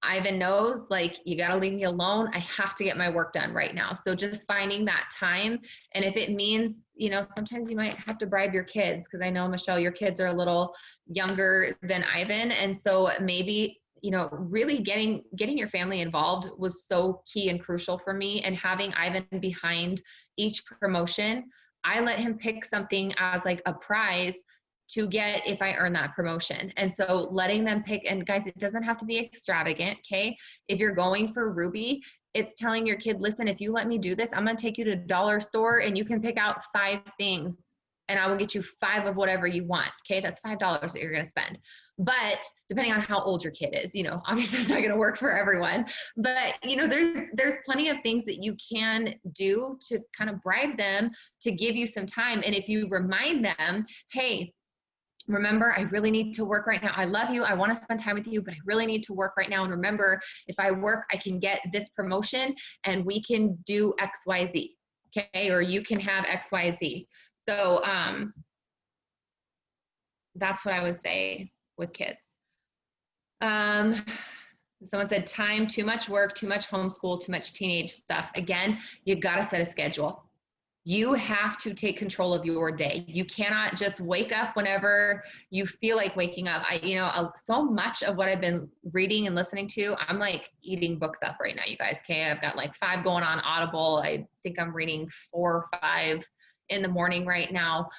Ivan knows, like, you got to leave me alone. I have to get my work done right now. So just finding that time. And if it means, sometimes you might have to bribe your kids, because I know, Michelle, your kids are a little younger than Ivan. And so maybe you know, really getting your family involved was so key and crucial for me. And having Ivan behind each promotion, I let him pick something as like a prize to get if I earn that promotion. And so letting them pick, and guys, it doesn't have to be extravagant, okay? If you're going for Ruby, it's telling your kid, listen, if you let me do this, I'm gonna take you to the dollar store and you can pick out 5 things and I will get you 5 of whatever you want, okay? That's $5 that you're gonna spend. But depending on how old your kid is, you know, obviously it's not gonna work for everyone, but you know, there's plenty of things that you can do to kind of bribe them to give you some time. And if you remind them, hey, remember, I really need to work right now. I love you. I want to spend time with you, but I really need to work right now. And remember, if I work, I can get this promotion and we can do X, Y, Z. Okay. Or you can have X, Y, Z. So, that's what I would say with kids. Someone said time, too much work, too much homeschool, too much teenage stuff. Again, you got to set a schedule. You have to take control of your day. You cannot just wake up whenever you feel like waking up. So much of what I've been reading and listening to, I'm like eating books up right now, you guys. Okay, I've got like 5 going on Audible. I think I'm reading 4 or 5 in the morning right now.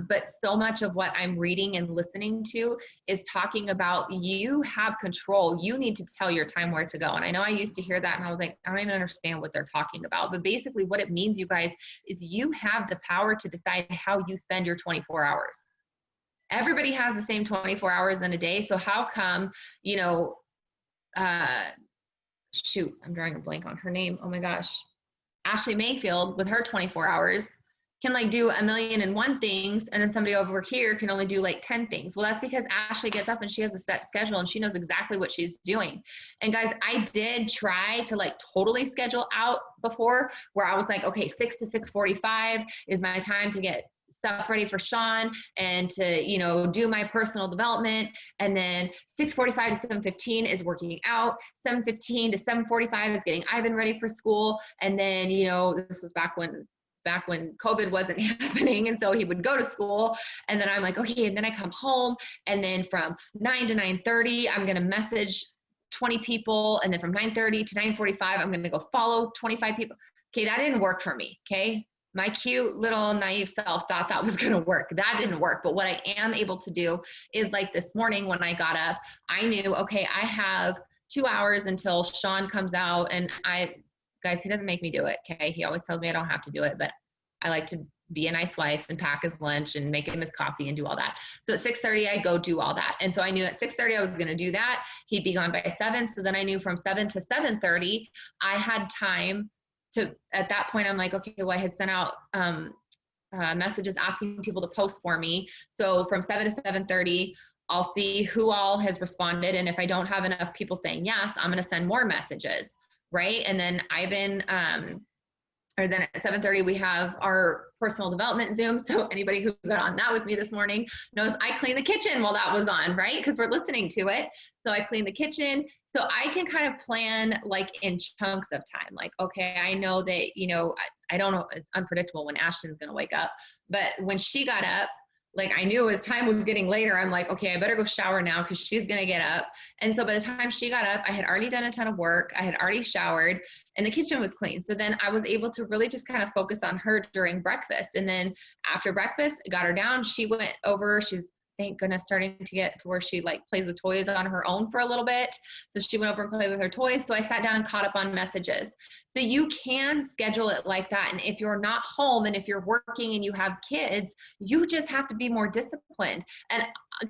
But so much of what I'm reading and listening to is talking about you have control. You need to tell your time where to go. And I know I used to hear that and I was like, I don't even understand what they're talking about. But basically what it means, you guys, is you have the power to decide how you spend your 24 hours. Everybody has the same 24 hours in a day. So how come, you know, shoot, I'm drawing a blank on her name. Oh my gosh. Ashley Mayfield with her 24 hours can like do 1,000,001 things, and then somebody over here can only do like 10 things. Well, that's because Ashley gets up and she has a set schedule and she knows exactly what she's doing. And guys, I did try to like totally schedule out before, where I was like, okay, 6 to 6:45 is my time to get stuff ready for Sean and to, you know, do my personal development. And then 6:45 to 7:15 is working out. 7:15 to 7:45 is getting Ivan ready for school. And then, you know, this was back when COVID wasn't happening. And so he would go to school, and then I'm like, okay. And then I come home, and then from 9 to 9:30, I'm going to message 20 people. And then from 9:30 to 9:45, I'm going to go follow 25 people. Okay. That didn't work for me. Okay. My cute little naive self thought that was going to work. That didn't work. But what I am able to do is, like this morning when I got up, I knew, okay, I have 2 hours until Sean comes out, and guys, he doesn't make me do it, okay? He always tells me I don't have to do it, but I like to be a nice wife and pack his lunch and make him his coffee and do all that. So at 6:30, I go do all that. And so I knew at 6:30 I was going to do that. He'd be gone by 7. So then I knew from 7 to 7:30, I had time to, at that point, I'm like, okay, well, I had sent out messages asking people to post for me. So from 7 to 7:30, I'll see who all has responded. And if I don't have enough people saying yes, I'm going to send more messages. Right. And then Ivan, or then at 7:30, we have our personal development Zoom. So anybody who got on that with me this morning knows I cleaned the kitchen while that was on, right? Because we're listening to it. So I cleaned the kitchen. So I can kind of plan like in chunks of time. Like, okay, I know that, you know, I don't know, it's unpredictable when Ashton's going to wake up. But when she got up, like I knew as time was getting later, I'm like, okay, I better go shower now because she's going to get up. And so by the time she got up, I had already done a ton of work. I had already showered and the kitchen was clean. So then I was able to really just kind of focus on her during breakfast. And then after breakfast, got her down. She went over, she's, thank goodness, starting to get to where she like plays with toys on her own for a little bit. So she went over and played with her toys. So I sat down and caught up on messages. So you can schedule it like that. And if you're not home and if you're working and you have kids, you just have to be more disciplined. And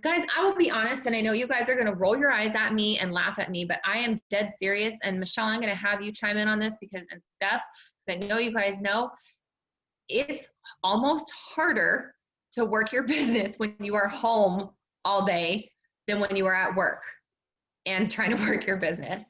guys, I will be honest, and I know you guys are going to roll your eyes at me and laugh at me, but I am dead serious. And Michelle, I'm going to have you chime in on this because, and Steph, because I know you guys know, it's almost harder to work your business when you are home all day than when you are at work and trying to work your business.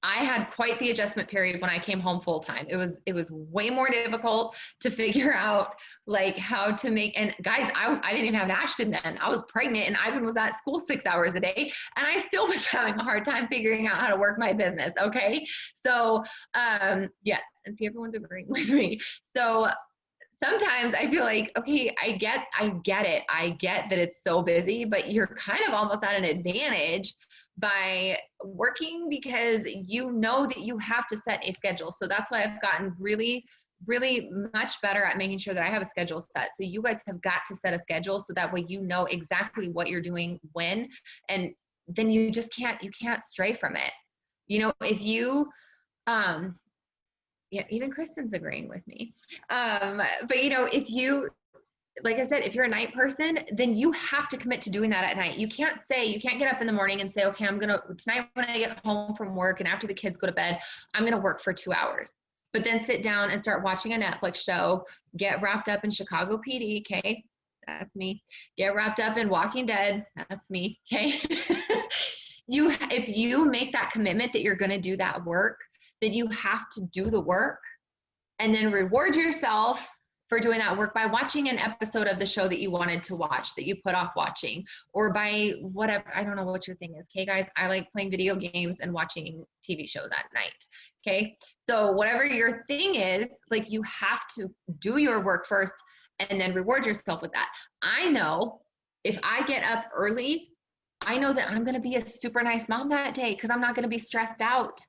I had quite the adjustment period when I came home full time. It was way more difficult to figure out like how to make, and guys, I didn't even have Ashton then. I was pregnant and Ivan was at school 6 hours a day and I still was having a hard time figuring out how to work my business. Okay. So, yes. And see, everyone's agreeing with me. So sometimes I feel like, okay, I get it. I get that it's so busy, but you're kind of almost at an advantage by working because you know that you have to set a schedule. So that's why I've gotten really, really much better at making sure that I have a schedule set. So you guys have got to set a schedule so that way you know exactly what you're doing when, and then you can't stray from it. You know, if you, yeah, even Kristen's agreeing with me. But you know, if you, like I said, if you're a night person, then you have to commit to doing that at night. You can't get up in the morning and say, okay, tonight when I get home from work and after the kids go to bed, I'm going to work for 2 hours. But then sit down and start watching a Netflix show, get wrapped up in Chicago PD, okay? That's me. Get wrapped up in Walking Dead, that's me, okay? If you make that commitment that you're going to do that work, that you have to do the work and then reward yourself for doing that work by watching an episode of the show that you wanted to watch, that you put off watching, or by whatever, I don't know what your thing is. Okay, guys, I like playing video games and watching TV shows at night. Okay, so whatever your thing is, like, you have to do your work first and then reward yourself with that. I know if I get up early, I know that I'm going to be a super nice mom that day because I'm not going to be stressed out.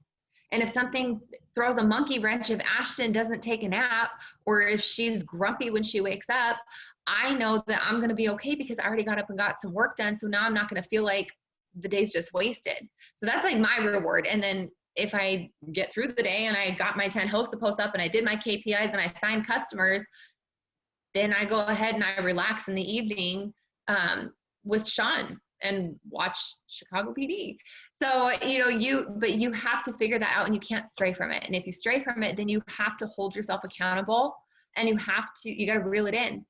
And if something throws a monkey wrench, if Ashton doesn't take a nap, or if she's grumpy when she wakes up, I know that I'm going to be okay because I already got up and got some work done. So now I'm not going to feel like the day's just wasted. So that's like my reward. And then if I get through the day and I got my 10 host posts up and I did my KPIs and I signed customers, then I go ahead and I relax in the evening with Sean and watch Chicago PD. So, you know, but you have to figure that out and you can't stray from it. And if you stray from it, then you have to hold yourself accountable and you got to reel it in.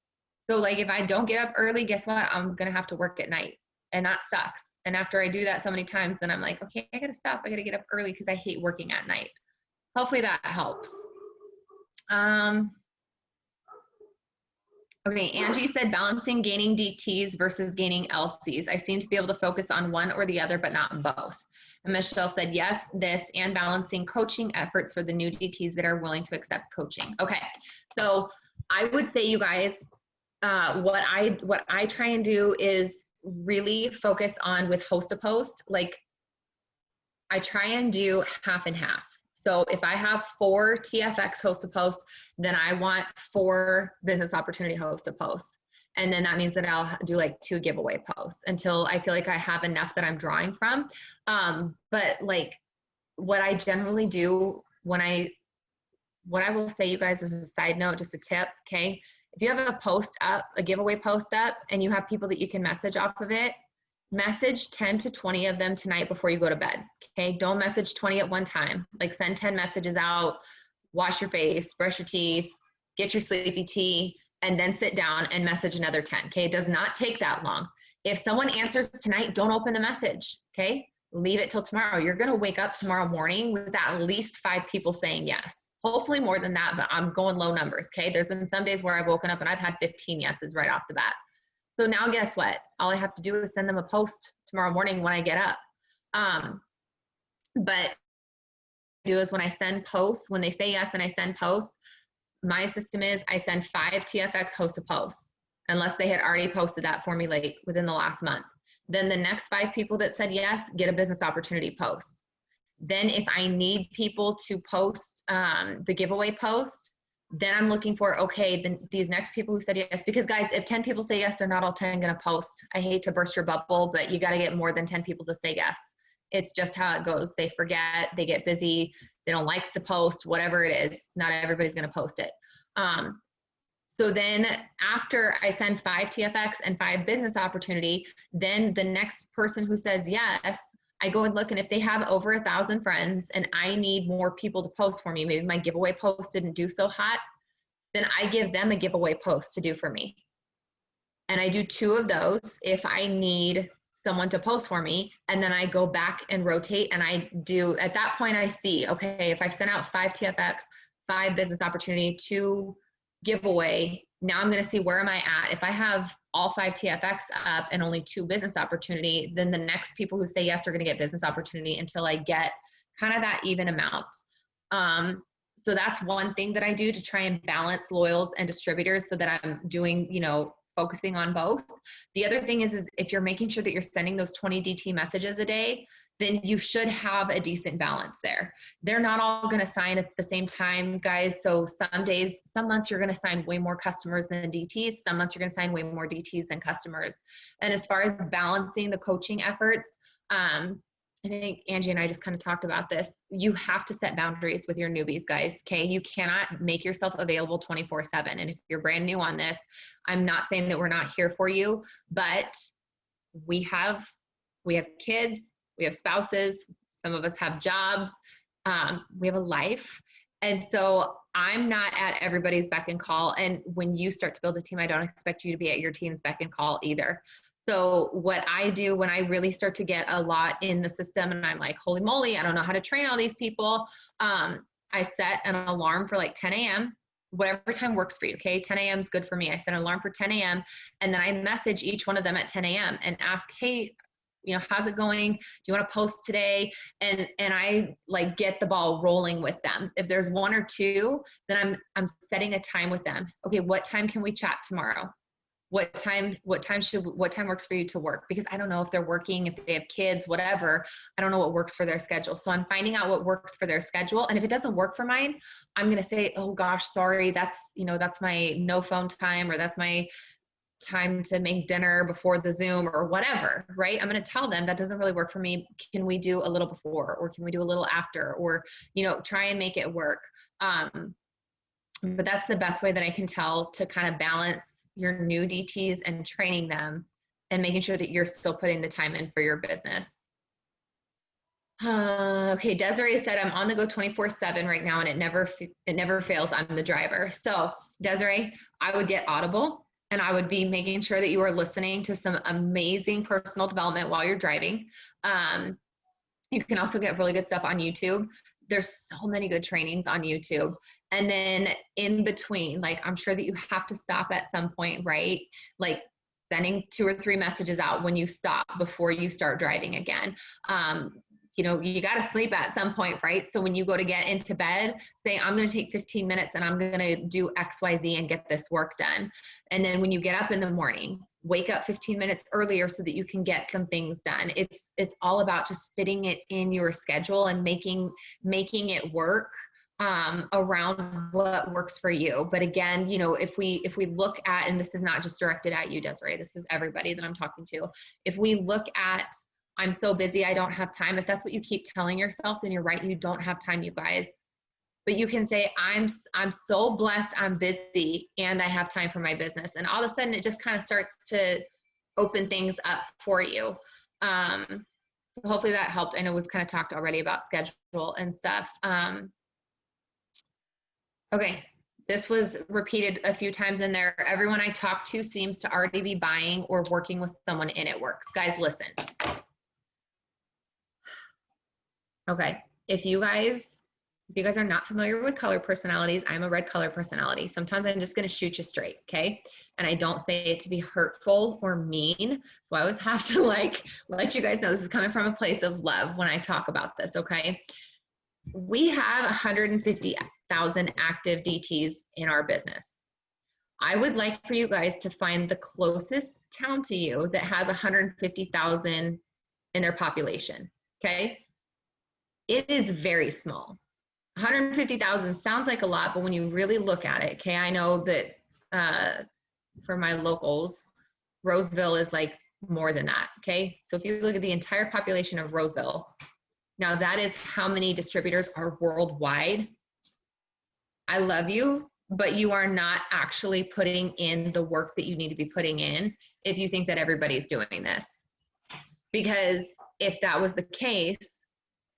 So like, if I don't get up early, guess what? I'm going to have to work at night, and that sucks. And after I do that so many times, then I'm like, okay, I got to stop. I got to get up early because I hate working at night. Hopefully that helps. Okay, Angie said balancing gaining DTs versus gaining LCs. I seem to be able to focus on one or the other, but not both. And Michelle said, yes, this, and balancing coaching efforts for the new DTs that are willing to accept coaching. Okay, so I would say, you guys, what I try and do is really focus on with host to post. Like, I try and do half and half. So if I have 4 TFX host to post, then I want 4 business opportunity host to post. And then that means that I'll do like 2 giveaway posts until I feel like I have enough that I'm drawing from. But like, what I generally do what I will say, you guys, as a side note, just a tip, okay? If you have a post up, a giveaway post up, and you have people that you can message off of it, message 10 to 20 of them tonight before you go to bed, okay? Don't message 20 at one time. Like, send 10 messages out, wash your face, brush your teeth, get your sleepy tea, and then sit down and message another 10, okay? It does not take that long. If someone answers tonight, don't open the message, okay? Leave it till tomorrow. You're gonna wake up tomorrow morning with at least 5 people saying yes. Hopefully more than that, but I'm going low numbers, okay? There's been some days where I've woken up and I've had 15 yeses right off the bat. So now guess what? All I have to do is send them a post tomorrow morning when I get up. But do is when I send posts, when they say yes and I send posts, my system is I send 5 TFX host to posts, unless they had already posted that for me like within the last month. Then the next 5 people that said yes get a business opportunity post. Then if I need people to post the giveaway post, then I'm looking for, okay, then these next people who said yes, because guys, if 10 people say yes, they're not all 10 gonna post. I hate to burst your bubble, but you gotta get more than 10 people to say yes. It's just how it goes. They forget, they get busy, they don't like the post, whatever it is, not everybody's gonna post it. So then after I send 5 TFX and 5 business opportunity, then the next person who says yes, I go and look, and if they have over 1,000 friends and I need more people to post for me, maybe my giveaway post didn't do so hot, then I give them a giveaway post to do for me. And I do 2 of those if I need someone to post for me, and then I go back and rotate, and I do, at that point I see, okay, if I've sent out 5 TFX, 5 business opportunity, 2 giveaway, now I'm going to see where am I at. If I have all 5 TFX up and only 2 business opportunity, then the next people who say yes are going to get business opportunity until I get kind of that even amount. So that's one thing that I do to try and balance loyals and distributors so that I'm doing, focusing on both. The other thing is if you're making sure that you're sending those 20 DT messages a day, then you should have a decent balance there. They're not all going to sign at the same time, guys. So some months you're going to sign way more customers than DTs. Some months you're going to sign way more DTs than customers. And as far as balancing the coaching efforts, I think Angie and I just kind of talked about this. You have to set boundaries with your newbies, guys. Okay. You cannot make yourself available 24/7. And if you're brand new on this, I'm not saying that we're not here for you, but we have kids, we have spouses, some of us have jobs, we have a life. And so I'm not at everybody's beck and call. And when you start to build a team, I don't expect you to be at your team's beck and call either. So what I do when I really start to get a lot in the system and I'm like, holy moly, I don't know how to train all these people. I set an alarm for like 10 a.m., whatever time works for you. Okay. 10 a.m. is good for me. I set an alarm for 10 a.m. and then I message each one of them at 10 a.m. and ask, hey, how's it going? Do you want to post today? And I like get the ball rolling with them. If there's one or two, then I'm setting a time with them. Okay. What time can we chat tomorrow? What time works for you to work? Because I don't know if they're working, if they have kids, whatever. I don't know what works for their schedule. So I'm finding out what works for their schedule. And if it doesn't work for mine, I'm going to say, oh gosh, sorry. That's my no phone time, or that's my time to make dinner before the Zoom or whatever, right? I'm going to tell them that doesn't really work for me. Can we do a little before, or can we do a little after, or, try and make it work. But that's the best way that I can tell to kind of balance your new DTs and training them and making sure that you're still putting the time in for your business. Okay, Desiree said, I'm on the go 24/7 right now and it never fails. I'm the driver. So Desiree, I would get Audible and I would be making sure that you are listening to some amazing personal development while you're driving. You can also get really good stuff on YouTube. There's so many good trainings on YouTube. And then in between, like, I'm sure that you have to stop at some point, right? Like sending 2 or 3 messages out when you stop before you start driving again. You got to sleep at some point, right? So when you go to get into bed, say, I'm going to take 15 minutes and I'm going to do X, Y, Z and get this work done. And then when you get up in the morning, wake up 15 minutes earlier so that you can get some things done. It's all about just fitting it in your schedule and making it work around what works for you. But again, if we look at, and this is not just directed at you, Desiree, this is everybody that I'm talking to. If we look at, I'm so busy, I don't have time. If that's what you keep telling yourself, then you're right. You don't have time, you guys. But you can say, I'm so blessed, I'm busy, and I have time for my business. And all of a sudden, it just kind of starts to open things up for you. So hopefully that helped. I know we've kind of talked already about schedule and stuff. Okay, this was repeated a few times in there. Everyone I talk to seems to already be buying or working with someone in It Works. Guys, listen. Okay, if you guys are not familiar with color personalities, I'm a red color personality. Sometimes I'm just going to shoot you straight, okay? And I don't say it to be hurtful or mean. So I always have to let you guys know this is coming from a place of love when I talk about this, okay? We have 150,000 active DTs in our business. I would like for you guys to find the closest town to you that has 150,000 in their population, okay? It is very small. 150,000 sounds like a lot, but when you really look at it, okay, I know that for my locals, Roseville is like more than that, okay? So if you look at the entire population of Roseville, now that is how many distributors are worldwide. I love you, but you are not actually putting in the work that you need to be putting in if you think that everybody's doing this. Because if that was the case,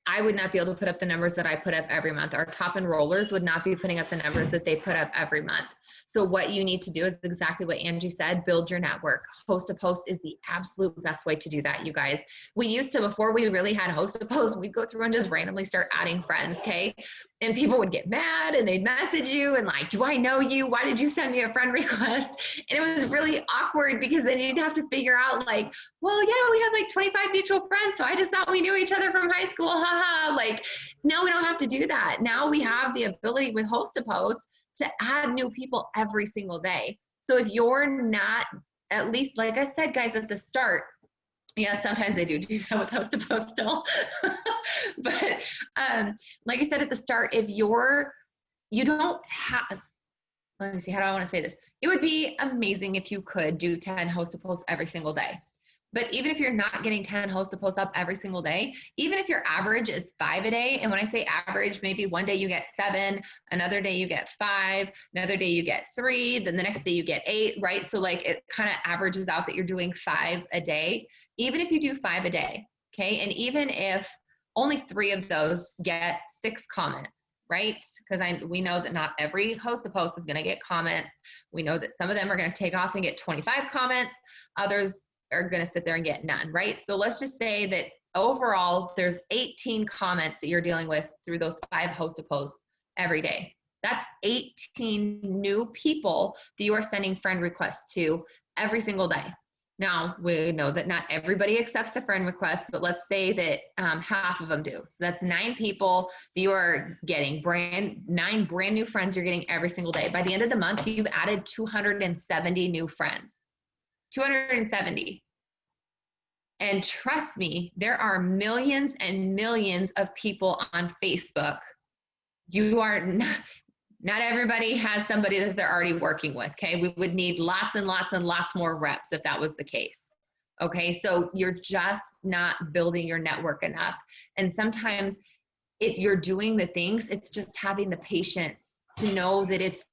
I would not be able to put up the numbers that I put up every month. Our top enrollers would not be putting up the numbers that they put up every month. So what you need to do is exactly what Angie said, build your network. Host a Post is the absolute best way to do that, you guys. We used to, before we really had Host a Post, we'd go through and just randomly start adding friends, okay? And people would get mad and they'd message you and like, do I know you? Why did you send me a friend request? And it was really awkward because then you'd have to figure out like, well, yeah, we have like 25 mutual friends, so I just thought we knew each other from high school, haha. Like, no, we don't have to do that. Now we have the ability with Host a Post to add new people every single day. So if you're not, at least, like I said, guys, at the start, yeah, sometimes I do that with Host a Post still. But like I said at the start, if you don't have, let me see, how do I want to say this? It would be amazing if you could do 10 Host a Posts every single day. But even if you're not getting 10 Host a Posts up every single day, even if your average is 5 a day, and when I say average, maybe one day you get 7, another day you get 5, another day you get 3, then the next day you get 8, right? So like it kind of averages out that you're doing 5 a day. Even if you do 5 a day, okay? And even if only 3 of those get 6 comments, right? Because we know that not every Host a Post is going to get comments. We know that some of them are going to take off and get 25 comments. Others are going to sit there and get none, right? So let's just say that overall there's 18 comments that you're dealing with through those 5 Host a Posts every day. That's 18 new people that you are sending friend requests to every single day. Now, we know that not everybody accepts the friend request, but let's say that half of them do. So that's 9 people that you are getting, 9 brand new friends you're getting every single day. By the end of the month, you've added 270 new friends. 270. And trust me, there are millions and millions of people on Facebook. You are not everybody has somebody that they're already working with, okay? We would need lots and lots and lots more reps if that was the case. Okay, so you're just not building your network enough. And sometimes you're doing the things, it's just having the patience to know that it's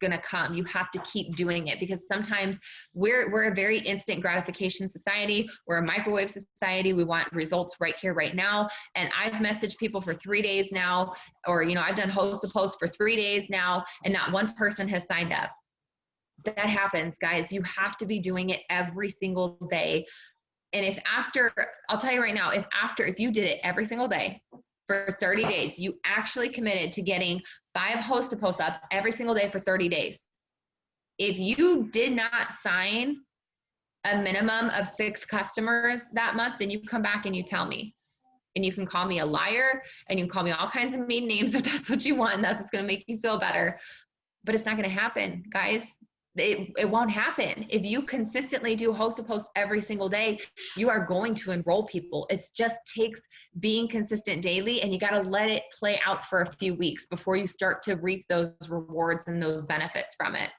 gonna come. You have to keep doing it, because sometimes we're a very instant gratification society. We're a microwave society. We want results right here, right now. And I've messaged people for 3 days now, or I've done Host a Post for 3 days now, and not one person has signed up. That happens, guys. You have to be doing it every single day. And I'll tell you right now, if you did it every single day for 30 days, you actually committed to getting 5 Host a Posts up every single day for 30 days. If you did not sign a minimum of 6 customers that month, then you come back and you tell me. And you can call me a liar, and you can call me all kinds of mean names if that's what you want, and that's what's going to make you feel better. But it's not going to happen, guys. It won't happen. If you consistently do Host a Post every single day, you are going to enroll people. It just takes being consistent daily, and you got to let it play out for a few weeks before you start to reap those rewards and those benefits from it.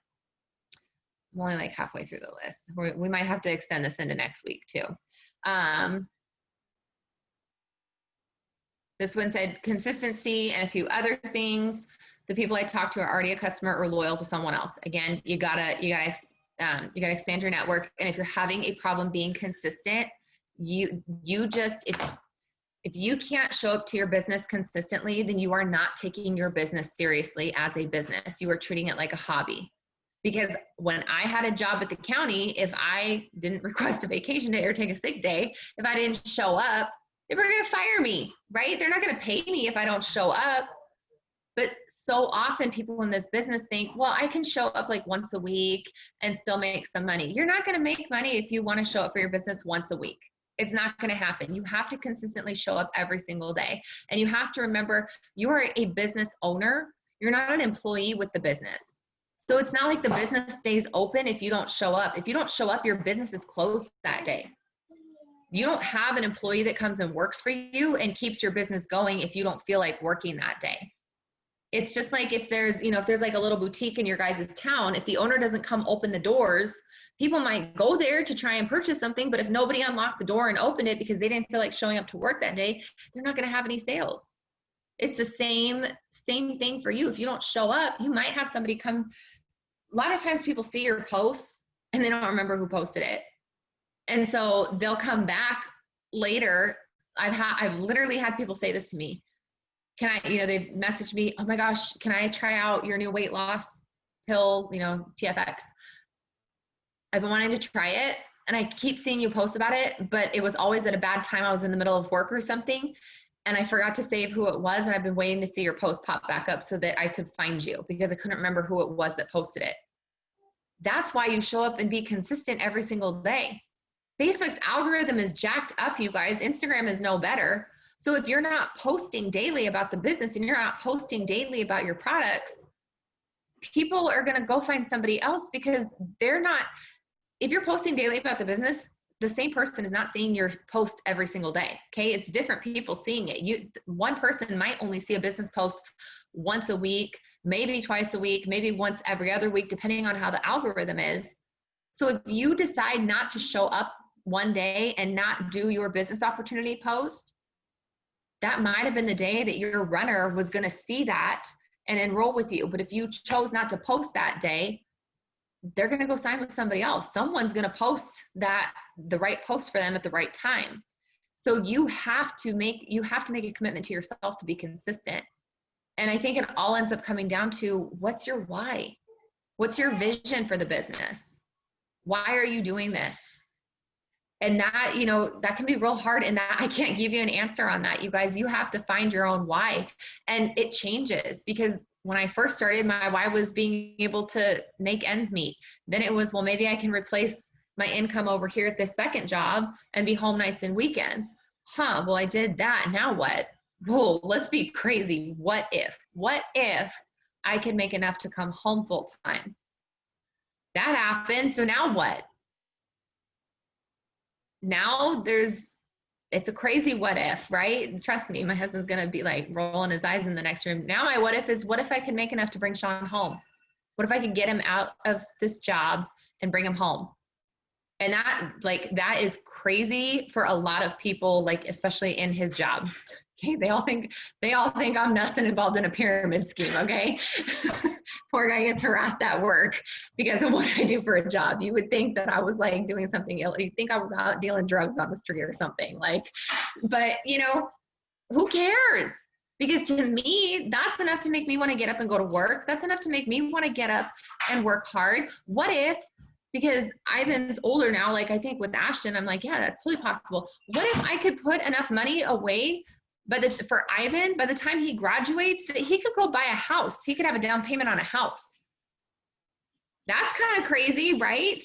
I'm only like halfway through the list. We might have to extend this into next week too. This one said consistency and a few other things. The people I talk to are already a customer or loyal to someone else. Again, you gotta expand your network. And if you're having a problem being consistent, if you can't show up to your business consistently, then you are not taking your business seriously as a business. You are treating it like a hobby. Because when I had a job at the county, if I didn't request a vacation day or take a sick day, if I didn't show up, they were gonna fire me, right? They're not gonna pay me if I don't show up. But so often people in this business think, well, I can show up like once a week and still make some money. You're not going to make money if you want to show up for your business once a week. It's not going to happen. You have to consistently show up every single day. And you have to remember, you are a business owner. You're not an employee with the business. So it's not like the business stays open if you don't show up. If you don't show up, your business is closed that day. You don't have an employee that comes and works for you and keeps your business going if you don't feel like working that day. It's just like if there's like a little boutique in your guys' town, if the owner doesn't come open the doors, people might go there to try and purchase something, but if nobody unlocked the door and opened it because they didn't feel like showing up to work that day, they're not going to have any sales. It's the same thing for you. If you don't show up, you might have somebody come. A lot of times people see your posts and they don't remember who posted it. And so they'll come back later. I've literally had people say this to me. They've messaged me, oh my gosh, can I try out your new weight loss pill, TFX. I've been wanting to try it, and I keep seeing you post about it, but it was always at a bad time. I was in the middle of work or something, and I forgot to save who it was, and I've been waiting to see your post pop back up so that I could find you because I couldn't remember who it was that posted it. That's why you show up and be consistent every single day. Facebook's algorithm is jacked up, you guys. Instagram is no better. So if you're not posting daily about the business and you're not posting daily about your products, people are going to go find somebody else because they're not, if you're posting daily about the business, the same person is not seeing your post every single day. Okay. It's different people seeing it. One person might only see a business post once a week, maybe twice a week, maybe once every other week, depending on how the algorithm is. So if you decide not to show up one day and not do your business opportunity post, that might have been the day that your runner was going to see that and enroll with you. But if you chose not to post that day, they're going to go sign with somebody else. Someone's going to post the right post for them at the right time. So you have to make a commitment to yourself to be consistent. And I think it all ends up coming down to, what's your why? What's your vision for the business? Why are you doing this? And that, that can be real hard, and that I can't give you an answer on that. You guys, you have to find your own why. And it changes, because when I first started, my why was being able to make ends meet. Then it was, well, maybe I can replace my income over here at this second job and be home nights and weekends. Well, I did that. Now what? Whoa, let's be crazy. What if I could make enough to come home full time? That happened. So now what? Now it's a crazy what if, right? Trust me, my husband's going to be like rolling his eyes in the next room. Now my what if is, what if I could make enough to bring Sean home? What if I could get him out of this job and bring him home? And that is crazy for a lot of people, like, especially in his job. Okay. They all think I'm nuts and involved in a pyramid scheme. Okay. Poor guy gets harassed at work because of what I do for a job. You would think that I was like doing something ill. You'd think I was out dealing drugs on the street or something, but who cares? Because to me, that's enough to make me want to get up and go to work. That's enough to make me want to get up and work hard. What if, because Ivan's older now, like I think with Ashton, I'm like, yeah, that's totally possible. What if I could put enough money away for Ivan, by the time he graduates, that he could go buy a house. He could have a down payment on a house. That's kind of crazy, right?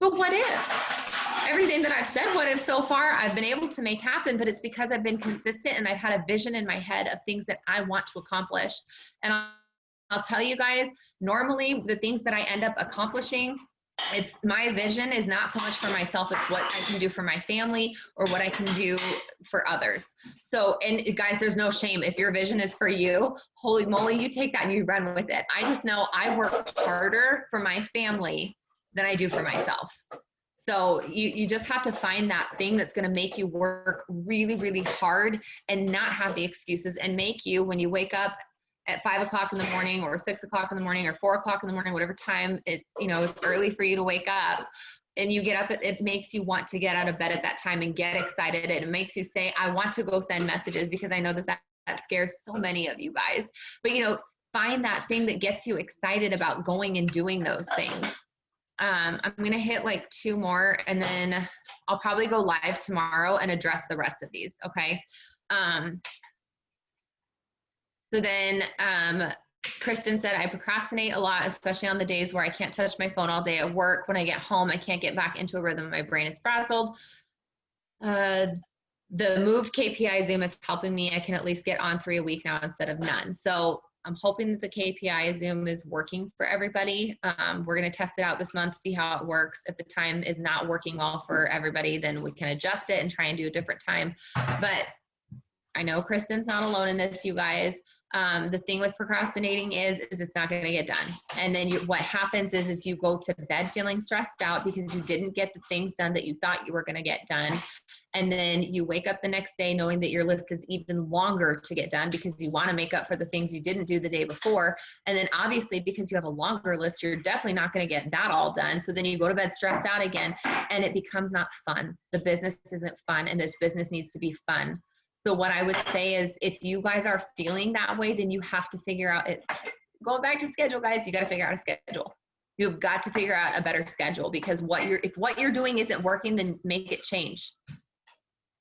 But what if? Everything that I've said, what if so far, I've been able to make happen, but it's because I've been consistent and I've had a vision in my head of things that I want to accomplish. And I'll tell you guys, normally the things that I end up accomplishing, it's my vision is not so much for myself, it's what I can do for my family or what I can do for others. So, and guys, there's no shame. If your vision is for you, holy moly, you take that and you run with it. I just know I work harder for my family than I do for myself. So you just have to find that thing that's going to make you work really, really hard and not have the excuses, and make you, when you wake up at 5 o'clock in the morning or 6 o'clock in the morning or 4 o'clock in the morning, whatever time it's early for you to wake up, and you get up, it makes you want to get out of bed at that time and get excited. And it makes you say, I want to go send messages, because I know that scares so many of you guys. But find that thing that gets you excited about going and doing those things. I'm going to hit like 2 more, and then I'll probably go live tomorrow and address the rest of these. Okay. So then Kristen said, I procrastinate a lot, especially on the days where I can't touch my phone all day at work. When I get home, I can't get back into a rhythm. My brain is frazzled. The moved KPI Zoom is helping me. I can at least get on 3 a week now instead of none. So I'm hoping that the KPI Zoom is working for everybody. We're going to test it out this month, see how it works. If the time is not working well for everybody, then we can adjust it and try and do a different time. But I know Kristen's not alone in this, you guys. The thing with procrastinating is it's not going to get done. And then what happens is you go to bed feeling stressed out because you didn't get the things done that you thought you were going to get done. And then you wake up the next day knowing that your list is even longer to get done because you want to make up for the things you didn't do the day before. And then obviously, because you have a longer list, you're definitely not going to get that all done. So then you go to bed stressed out again, and it becomes not fun. The business isn't fun, and this business needs to be fun. So what I would say is, if you guys are feeling that way, then you have to figure out it. going back to schedule, guys, you got to figure out a schedule. You've got to figure out a better schedule, because if what you're doing isn't working, then make it change.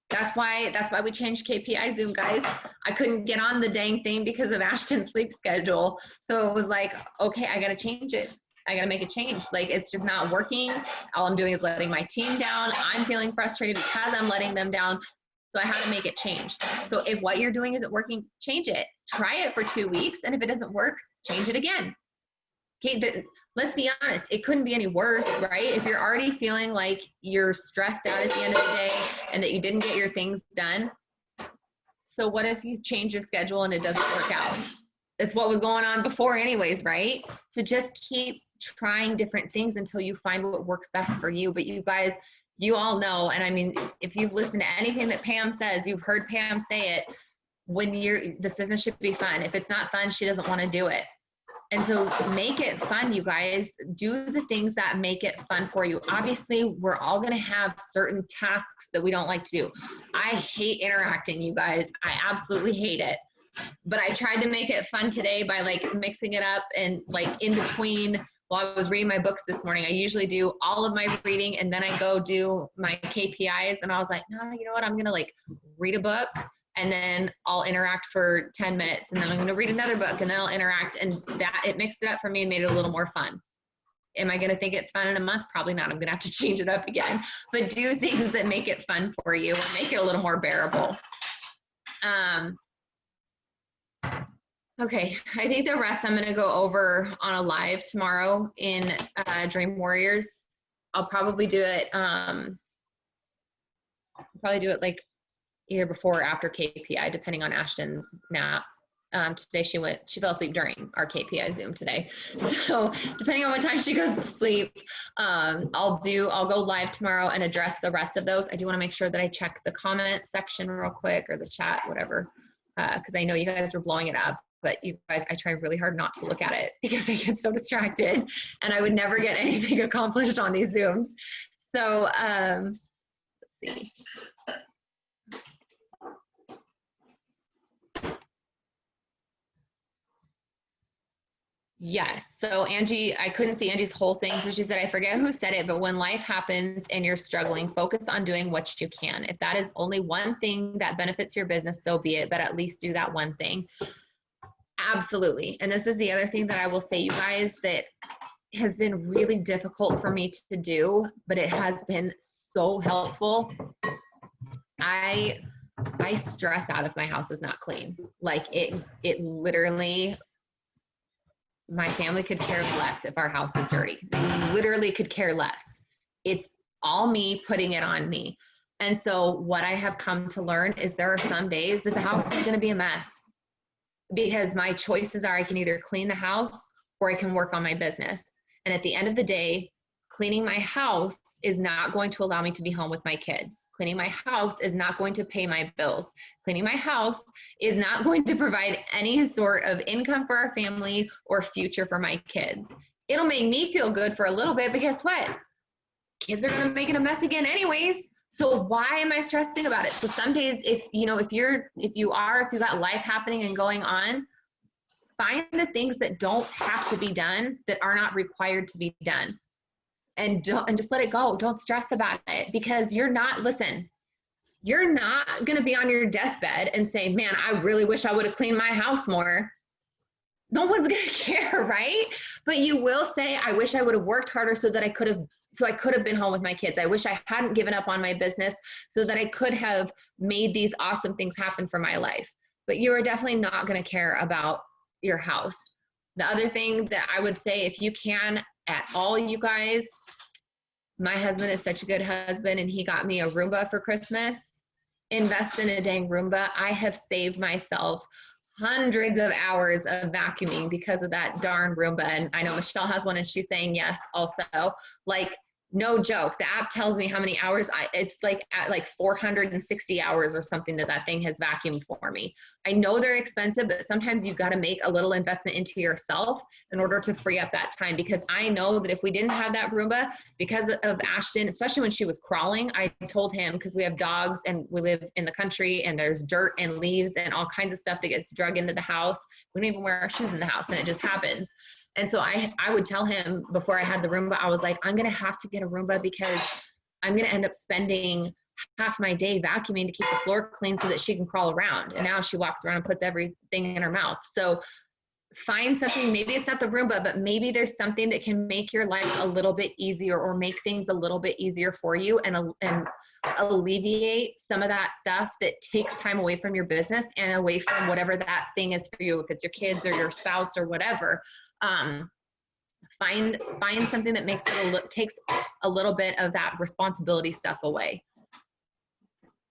That's why we changed KPI Zoom, guys. I couldn't get on the dang thing because of Ashton's sleep schedule. So it was like, okay, I got to change it. I got to make a change. Like, it's just not working. All I'm doing is letting my team down. I'm feeling frustrated because I'm letting them down. So I had to make it change. So if what you're doing isn't working, change it. Try it for 2 weeks. And if it doesn't work, change it again. Okay, let's be honest, it couldn't be any worse, right? If you're already feeling like you're stressed out at the end of the day and that you didn't get your things done, so what if you change your schedule and it doesn't work out? It's what was going on before anyways, right? So just keep trying different things until you find what works best for you. But you guys, you all know, and I mean, if you've listened to anything that Pam says, you've heard Pam say it, this business should be fun. If it's not fun, she doesn't want to do it. And so make it fun, you guys. Do the things that make it fun for you. Obviously, we're all going to have certain tasks that we don't like to do. I hate interacting, you guys. I absolutely hate it. But I tried to make it fun today by like mixing it up, and like in between, while I was reading my books this morning, I usually do all of my reading and then I go do my KPIs. And I was like, no, you know what? I'm going to like read a book, and then I'll interact for 10 minutes, and then I'm going to read another book, and then I'll interact. And that, it mixed it up for me and made it a little more fun. Am I going to think it's fun in a month? Probably not. I'm going to have to change it up again. But do things that make it fun for you and make it a little more bearable. Okay, I think the rest I'm going to go over on a live tomorrow in Dream Warriors. I'll probably do it. Like either before or after KPI, depending on Ashton's nap. Today she fell asleep during our KPI Zoom today. So depending on what time she goes to sleep, I'll go live tomorrow and address the rest of those. I do want to make sure that I check the comment section real quick, or the chat, whatever, because I know you guys were blowing it up. But you guys, I try really hard not to look at it because I get so distracted and I would never get anything accomplished on these Zooms. So let's see. Yes. So Angie, I couldn't see Angie's whole thing. So she said, I forget who said it, but when life happens and you're struggling, focus on doing what you can. If that is only one thing that benefits your business, so be it, but at least do that one thing. Absolutely. And this is the other thing that I will say, you guys, that has been really difficult for me to do, but it has been so helpful. I stress out if my house is not clean. Like it literally, my family could care less if our house is dirty. They literally could care less. It's all me putting it on me. And so what I have come to learn is there are some days that the house is going to be a mess, because my choices are I can either clean the house or I can work on my business. And at the end of the day, cleaning my house is not going to allow me to be home with my kids. Cleaning my house is not going to pay my bills. Cleaning my house is not going to provide any sort of income for our family or future for my kids. It'll make me feel good for a little bit, but guess what? Kids are going to make it a mess again anyways. So why am I stressing about it? So some days, if you got life happening and going on, find the things that don't have to be done, that are not required to be done. And just let it go. Don't stress about it, because you're not going to be on your deathbed and say, man, I really wish I would have cleaned my house more. No one's going to care, right? But you will say, I wish I would have worked harder so I could have been home with my kids. I wish I hadn't given up on my business so that I could have made these awesome things happen for my life. But you are definitely not going to care about your house. The other thing that I would say, if you can at all, you guys, my husband is such a good husband and he got me a Roomba for Christmas. Invest in a dang Roomba. I have saved myself hundreds of hours of vacuuming because of that darn Roomba. And I know Michelle has one and she's saying yes also. Like, no joke. The app tells me how many hours it's like at like 460 hours or something that thing has vacuumed for me. I know they're expensive, but sometimes you've got to make a little investment into yourself in order to free up that time. Because I know that if we didn't have that Roomba, because of Ashton, especially when she was crawling, I told him, because we have dogs and we live in the country and there's dirt and leaves and all kinds of stuff that gets drug into the house. We don't even wear our shoes in the house and it just happens. And so I would tell him before I had the Roomba, I was like, I'm going to have to get a Roomba because I'm going to end up spending half my day vacuuming to keep the floor clean so that she can crawl around. And now she walks around and puts everything in her mouth. So find something, maybe it's not the Roomba, but maybe there's something that can make your life a little bit easier or make things a little bit easier for you and alleviate some of that stuff that takes time away from your business and away from whatever that thing is for you, if it's your kids or your spouse or whatever. Find something that makes it takes a little bit of that responsibility stuff away.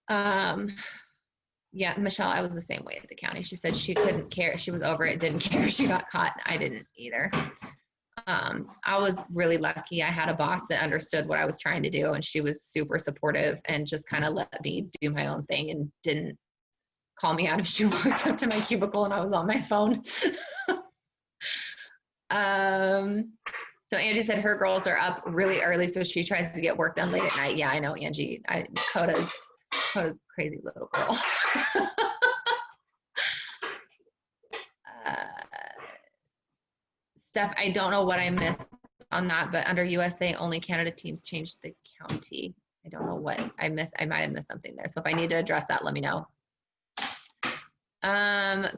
Yeah, Michelle, I was the same way at the county. She said she couldn't care. She was over it, didn't care if she got caught. I didn't either. I was really lucky. I had a boss that understood what I was trying to do, and she was super supportive and just kind of let me do my own thing and didn't call me out if she walked up to my cubicle and I was on my phone. So Angie said her girls are up really early, so she tries to get work done late at night. Yeah, I know, Angie. Coda's crazy little girl. Steph, I don't know what I missed on that, but under USA, only Canada teams changed the county. I don't know what I missed. I might have missed something there. So if I need to address that, let me know.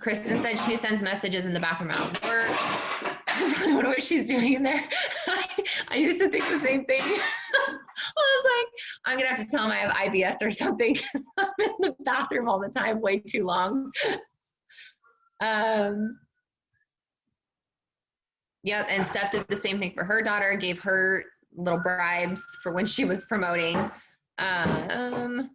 Kristen said she sends messages in the bathroom at work. I really wonder what she's doing in there. I used to think the same thing. I was like, I'm gonna have to tell them I have IBS or something because I'm in the bathroom all the time, way too long. Yep, and Steph did the same thing for her daughter, gave her little bribes for when she was promoting. Let's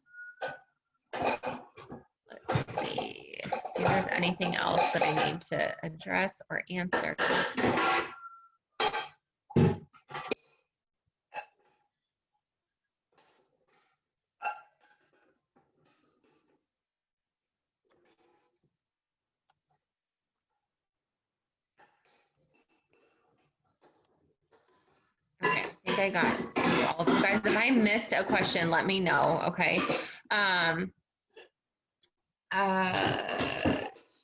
see if there's anything else that I need to address or answer. Okay, I think I got through all of you guys. If I missed a question, let me know, okay?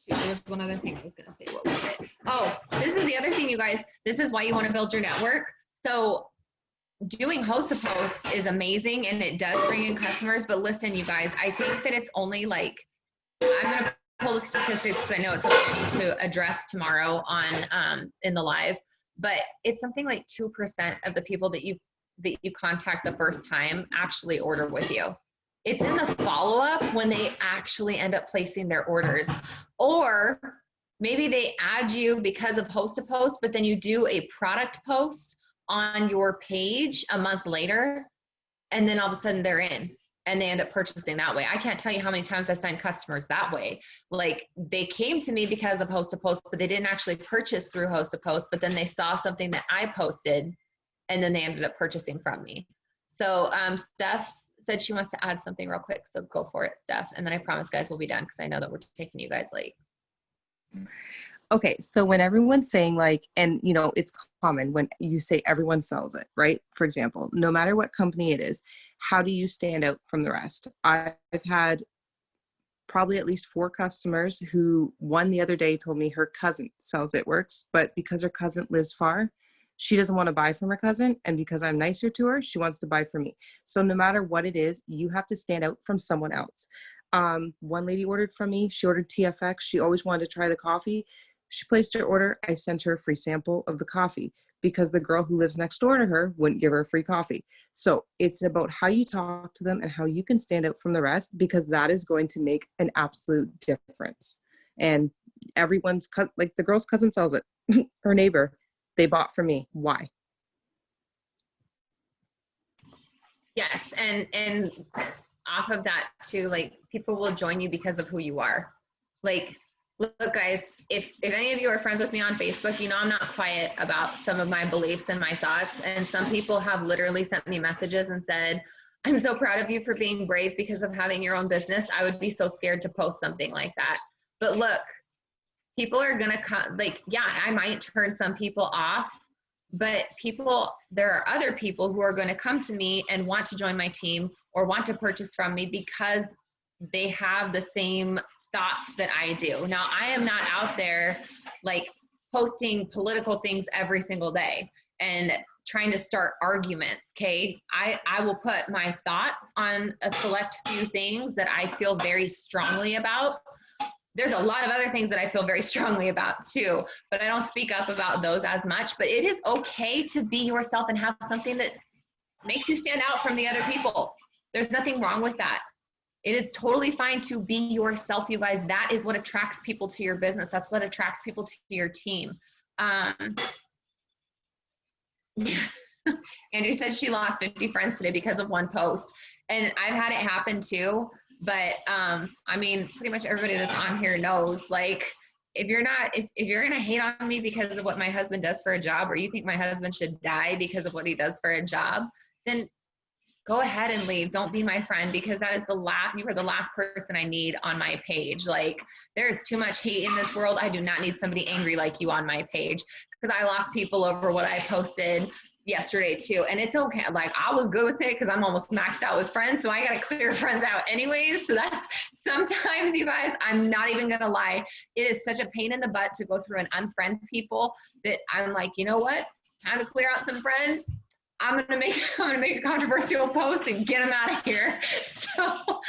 There was one other thing I was gonna say. What was it? Oh, this is the other thing, you guys. This is why you want to build your network. So doing host to post is amazing and it does bring in customers, but listen, you guys, I think that it's only like, I'm gonna pull the statistics because I know it's something I need to address tomorrow on in the live, but it's something like 2% of the people that you contact the first time actually order with you. It's in the follow-up when they actually end up placing their orders. Or maybe they add you because of host to post, but then you do a product post on your page a month later, and then all of a sudden they're in and they end up purchasing that way. I can't tell you how many times I signed customers that way. Like they came to me because of host to post, but they didn't actually purchase through host to post, but then they saw something that I posted and then they ended up purchasing from me. So Steph said she wants to add something real quick. So go for it, Steph. And then I promise guys we'll be done because I know that we're taking you guys late. Okay, so when everyone's saying like, and you know, it's common when you say everyone sells it, right? For example, no matter what company it is, how do you stand out from the rest? I've had probably at least 4 customers who one the other day told me her cousin sells It Works, but because her cousin lives far, she doesn't want to buy from her cousin. And because I'm nicer to her, she wants to buy from me. So no matter what it is, you have to stand out from someone else. One lady ordered from me. She ordered TFX. She always wanted to try the coffee. She placed her order. I sent her a free sample of the coffee because the girl who lives next door to her wouldn't give her a free coffee. So it's about how you talk to them and how you can stand out from the rest, because that is going to make an absolute difference. And everyone's like the girl's cousin sells it. Her neighbor, they bought from me. Why? Yes, and off of that too, like people will join you because of who you are. Like Look, guys, if any of you are friends with me on Facebook, you know I'm not quiet about some of my beliefs and my thoughts. And some people have literally sent me messages and said, I'm so proud of you for being brave because of having your own business. I would be so scared to post something like that. But look, people are going to come, like, yeah, I might turn some people off, but there are other people who are going to come to me and want to join my team or want to purchase from me because they have the same thoughts that I do. Now, I am not out there like posting political things every single day and trying to start arguments, okay? I will put my thoughts on a select few things that I feel very strongly about. There's a lot of other things that I feel very strongly about too, but I don't speak up about those as much. But it is okay to be yourself and have something that makes you stand out from the other people. There's nothing wrong with that. It is totally fine to be yourself, you guys. That is what attracts people to your business. That's what attracts people to your team. Andrew said she lost 50 friends today because of one post. And I've had it happen too. But I mean, pretty much everybody that's on here knows, like, if you're gonna hate on me because of what my husband does for a job, or you think my husband should die because of what he does for a job, then go ahead and leave. Don't be my friend, because you are the last person I need on my page. Like, there's too much hate in this world. I do not need somebody angry like you on my page, because I lost people over what I posted yesterday too. And it's okay. Like, I was good with it because I'm almost maxed out with friends. So I got to clear friends out anyways. So that's sometimes, you guys, I'm not even going to lie. It is such a pain in the butt to go through and unfriend people that I'm like, you know what? Time to clear out some friends. I'm gonna make a controversial post and get them out of here. So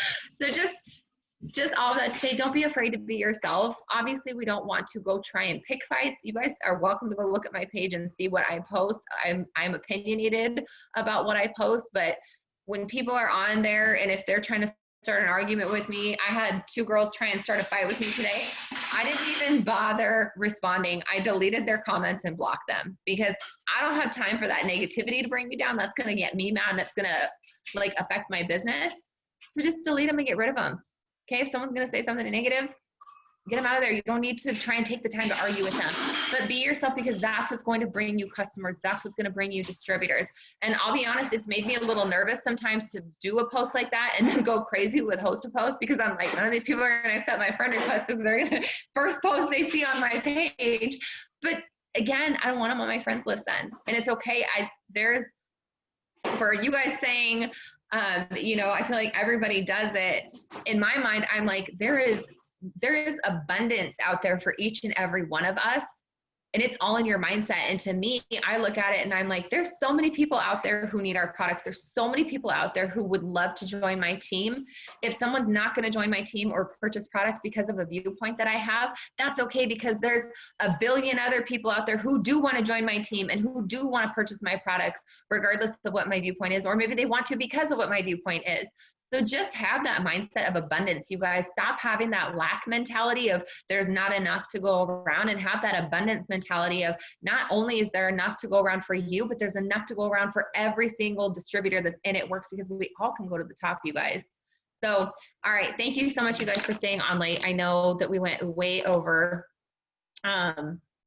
just all that to say, don't be afraid to be yourself. Obviously, we don't want to go try and pick fights. You guys are welcome to go look at my page and see what I post. I'm opinionated about what I post, but when people are on there and if they're trying to start an argument with me, I had 2 girls try and start a fight with me today. I didn't even bother responding. I deleted their comments and blocked them because I don't have time for that negativity to bring me down. That's going to get me mad. That's going to like affect my business. So just delete them and get rid of them. Okay, if someone's going to say something negative, get them out of there. You don't need to try and take the time to argue with them. But be yourself, because that's what's going to bring you customers. That's what's going to bring you distributors. And I'll be honest, it's made me a little nervous sometimes to do a post like that and then go crazy with host a post, because I'm like, none of these people are going to accept my friend request because they're going to first post they see on my page. But again, I don't want them on my friends list then. And it's okay. There's, for you guys saying, you know, I feel like everybody does it. In my mind, I'm like, there is abundance out there for each and every one of us. And it's all in your mindset. And to me, I look at it and I'm like, there's so many people out there who need our products. There's so many people out there who would love to join my team. If someone's not going to join my team or purchase products because of a viewpoint that I have, that's okay, because there's a billion other people out there who do want to join my team and who do want to purchase my products, regardless of what my viewpoint is, or maybe they want to because of what my viewpoint is. So just have that mindset of abundance, you guys. Stop having that lack mentality of there's not enough to go around, and have that abundance mentality of not only is there enough to go around for you, but there's enough to go around for every single distributor that's in it works, because we all can go to the top, you guys. So, all right. Thank you so much, you guys, for staying on late. I know that we went way over.